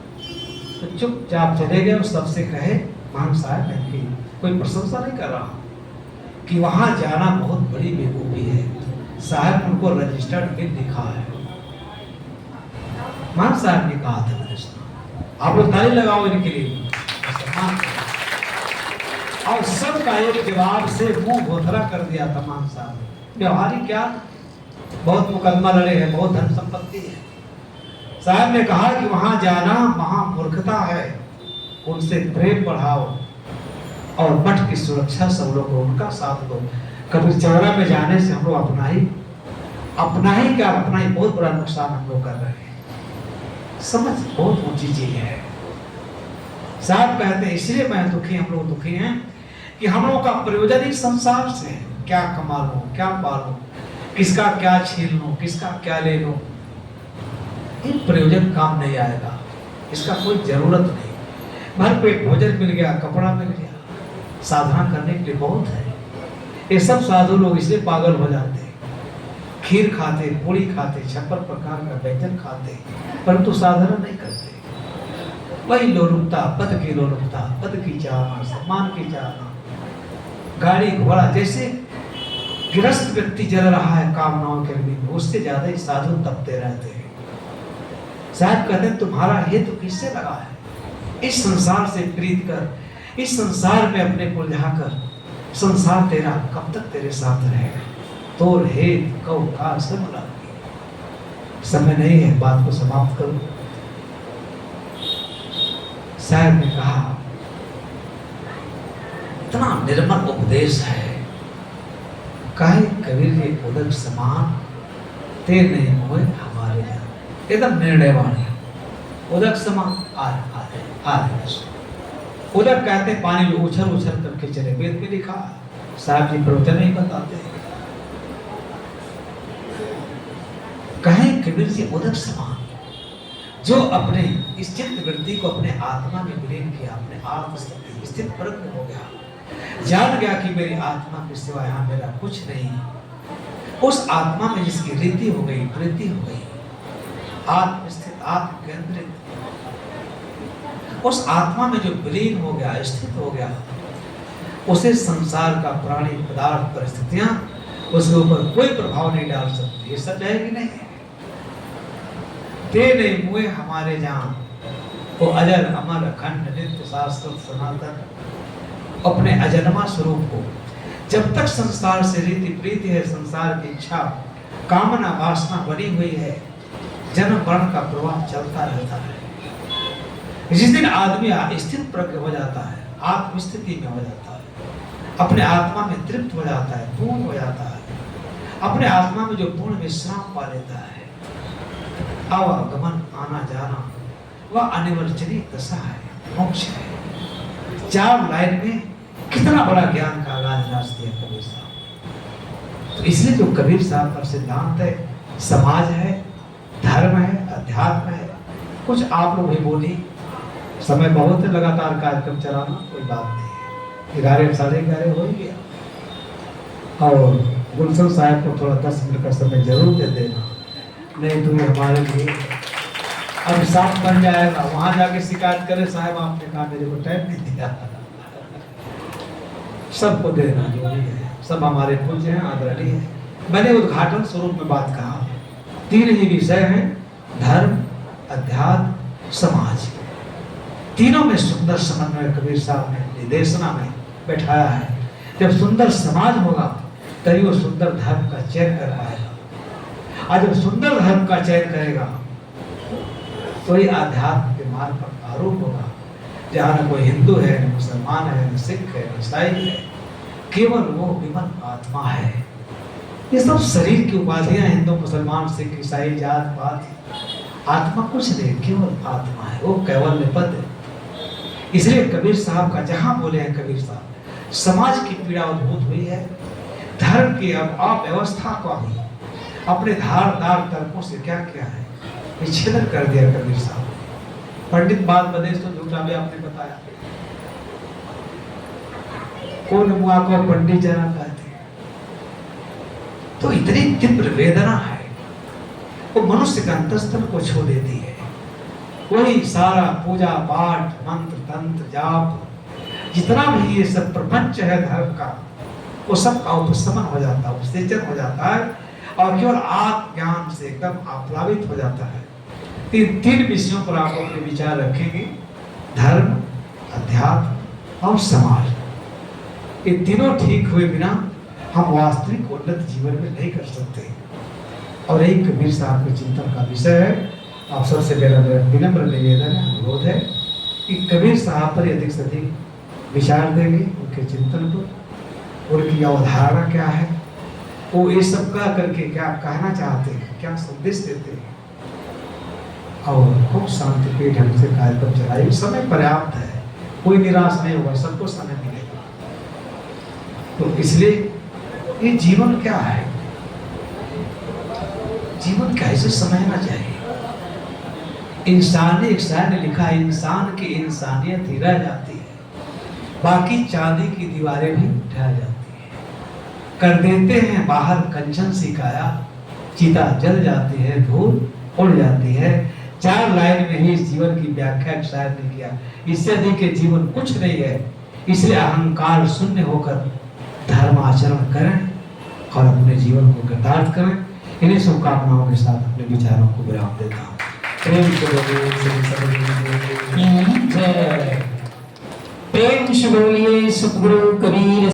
तो चुपचाप चले गए और सबसे कहे, मान साहब मैं की कोई प्रशंसा नहीं कर रहा कि वहां जाना बहुत बड़ी बेवकूफी है। साहब उनको रजिस्टर्ड बिल लिखा है। मान साहब ने कहा था, मैंने सुना। आप लोग ताली लगाओ इनके लिए, और सबका एक जवाब से मुंह भोथरा कर दिया था मान साहब। व्यवहारिक क्या, बहुत मुकदमा लड़े हैं, बहुत धन संपत्ति है। साहब ने कहा कि वहां जाना महामूर्खता है, उनसे प्रेम बढ़ाओ और मठ की सुरक्षा सब लोग उनका साथ दो। कबीर चौरा में जाने से हम लोग अपना ही क्या, अपना ही बहुत बड़ा नुकसान हम लोग कर रहे हैं। समझ बहुत ऊंची चीज है। साहब कहते हैं, इसलिए मैं दुखी, हम लोग दुखी हैं कि हम लोगों का प्रयोजन ही संसार से है। क्या कमा लो, क्या पालो, किसका क्या छीन लो, किसका क्या ले लो, ये प्रयोजन काम नहीं आएगा। इसका कोई जरूरत नहीं। भर पेट भोजन मिल गया, कपड़ा मिल गया, साधना करने के लिए बहुत है। ये सब साधु लोग इसलिए पागल हो जाते हैं, खीर खाते, पूरी खाते, 56 प्रकार का व्यंजन खाते, परंतु साधना नहीं करते। वही लोलुपता, पद की लोलुपता, पद की चाहना, सम्मान की चाहना, गाड़ी घोड़ा, जैसे गृहस्थ व्यक्ति जल रहा है कामनाओं के अग्नि में, उससे ज्यादा ही साधु तपते रहते हैं। साहब कहते हैं, तुम्हारा हेतु किससे लगा है? इस संसार से प्रीत कर, इस संसार में अपने को उलझाकर, संसार तेरा कब तक तेरे साथ रहेगा? तोर हेतु कौ का सब समय नहीं है, बात को समाप्त करो। साहब ने कहा, इतना निर्मल उपदेश है, कहे कबीर के उदक समान ते नहीं हुए हमारे यहाँ। एकदम निर्णय वाणी, उदक समान उदक कहते पानी में उछल उछल करके चले, वेद में लिखा। साहब जी प्रवचन नहीं बताते, कहें कबीर जी उदक समान, जो अपने इस चित्त वृत्ति को अपने आत्मा में विलीन किया, अपने आत्म स्थित प्रज्ञ हो गया, जान गया कि मेरी आत्मा के सिवा यहाँ मेरा कुछ नहीं। उस आत्मा में जिसकी रीति हो गई, वृत्ति हो गई, आत्मस्थित, आत्म केंद्रित, उस आत्मा में जो विलीन हो गया, स्थित हो गया, उसे संसार का प्राणी पदार्थ परिस्थितियां उसके ऊपर कोई प्रभाव नहीं डाल सकती। ये सच है कि नहीं? ते नहीं मुए हमारे जान, वो अजर अमर अखंड नित्य शाश्वत सनातन अपने अजन्मा स्वरूप को, जब तक संसार से रीति प्रीति है, संसार की इच्छा कामना वासना बनी हुई है, जन्म मरण का प्रवाह चलता रहता है। जिस दिन आदमी स्थित प्रज्ञ हो जाता है, आत्म स्थिति में हो जाता है, अपने आत्मा में तृप्त हो जाता है, पूर्ण हो जाता है, अपने आत्मा में जो पूर्ण विश्राम पा लेता है, आवागमन आना जाना वह अनिवर्चनीय दशा है, मोक्ष है। 4 लाइन में कितना बड़ा ज्ञान का आगाज रास दिया कबीर साहब। तो इसलिए जो कबीर साहब का सिद्धांत है, समाज है, धर्म है, अध्यात्म है। कुछ आप लोग भी बोली, समय बहुत है, लगातार कार्यक्रम चलाना कोई बात नहीं है। 11 साढ़े 11 हो ही गया। और गुलशन साहब को थोड़ा 10 मिनट का समय जरूर दे देना, नहीं तो ये हमारे लिए अब साफ बन जाएगा। वहां जाके शिकायत करे, साहब आपने कहा मेरे को टाइम नहीं दिया। सबको देना जो भी है, सब हमारे पूज्य हैं, आदरणीय हैं। मैंने उद्घाटन स्वरूप में बात कहा, 3 ही विषय हैं, धर्म, अध्यात्म, समाज। तीनों में सुंदर समन्वय कबीर साहब ने निर्देशना में बैठाया है। जब सुंदर समाज होगा तभी वो सुंदर धर्म का चयन कर पाएगा, और जब सुंदर धर्म का चयन करेगा तो ही आध्यात्म के मार्ग पर आरोप होगा, जहाँ न कोई हिंदू है, न मुसलमान है, न सिख है, न ईसाई है, केवल वो विमल आत्मा है। ये सब शरीर की उपाधियां, हिंदू मुसलमान सिख ईसाई जात पात, आत्मा कुछ नहीं, केवल आत्मा है, वो कैवल्य पद है। इसलिए कबीर साहब का जहां बोले हैं कबीर साहब, समाज की पीड़ा उद्भूत हुई है, धर्म की अब अव्यवस्था को भी अपने धारदार तर्कों से क्या किया है, विच्छेदन कर दिया कबीर साहब। पंडित बात बदे तो झूठा भी आपने बताया, कौन मुआ को पंडित जना कहते हैं। तो इतनी तीव्र वेदना है, वो मनुष्य के अंतःस्थल को छू देती है। वही सारा पूजा पाठ मंत्र तंत्र जाप जितना भी ये सब प्रपंच है धर्म का, वो सब का उपशमन हो जाता है, उपसेचन हो जाता है, और केवल आत्म ज्ञान से एकदम आप्लावित हो जाता है। 3 विषयों पर आप अपने विचार रखेंगे, धर्म, अध्यात्म और समाज। ये तीनों ठीक हुए बिना हम वास्तविक उन्नत जीवन में नहीं कर सकते। और एक कबीर साहब के चिंतन का विषय है। आप सबसे मेरा विनम्र निवेदन है, अनुरोध है कि कबीर साहब पर अधिक से अधिक विचार देंगे, उनके चिंतन पर, उनकी अवधारणा क्या है, वो ये सब का करके क्या कहना चाहते हैं, क्या संदेश देते हैं, और खूब शांतिप्रिय ढंग से कार्यक्रम चलाइए। समय पर्याप्त है, कोई निराश नहीं होगा, सबको समय मिलेगा। तो इसलिए ये जीवन क्या है, जीवन कैसे समझना चाहिए। इंसानी इकसार ने लिखा है, इंसान की इंसानियत ही रह जाती है, बाकी चांदी की दीवारें भी ढह जाती है। कर देते हैं बाहर कंचन सी काया, चिता जल जाती है, धूल उड़ जाती है। 4 लाइन में ही इस जीवन की व्याख्या शायर ने किया, इससे अधिक के जीवन कुछ नहीं है। इसलिए अहंकार शून्य होकर धर्म आचरण करें और अपने जीवन को कृतार्थ करें। इन्हीं शुभकामनाओं के साथ अपने विचारों को विराम देता हूँ। प्रेम से बोलिए, प्रेम से बोलिए सतगुरु कबीर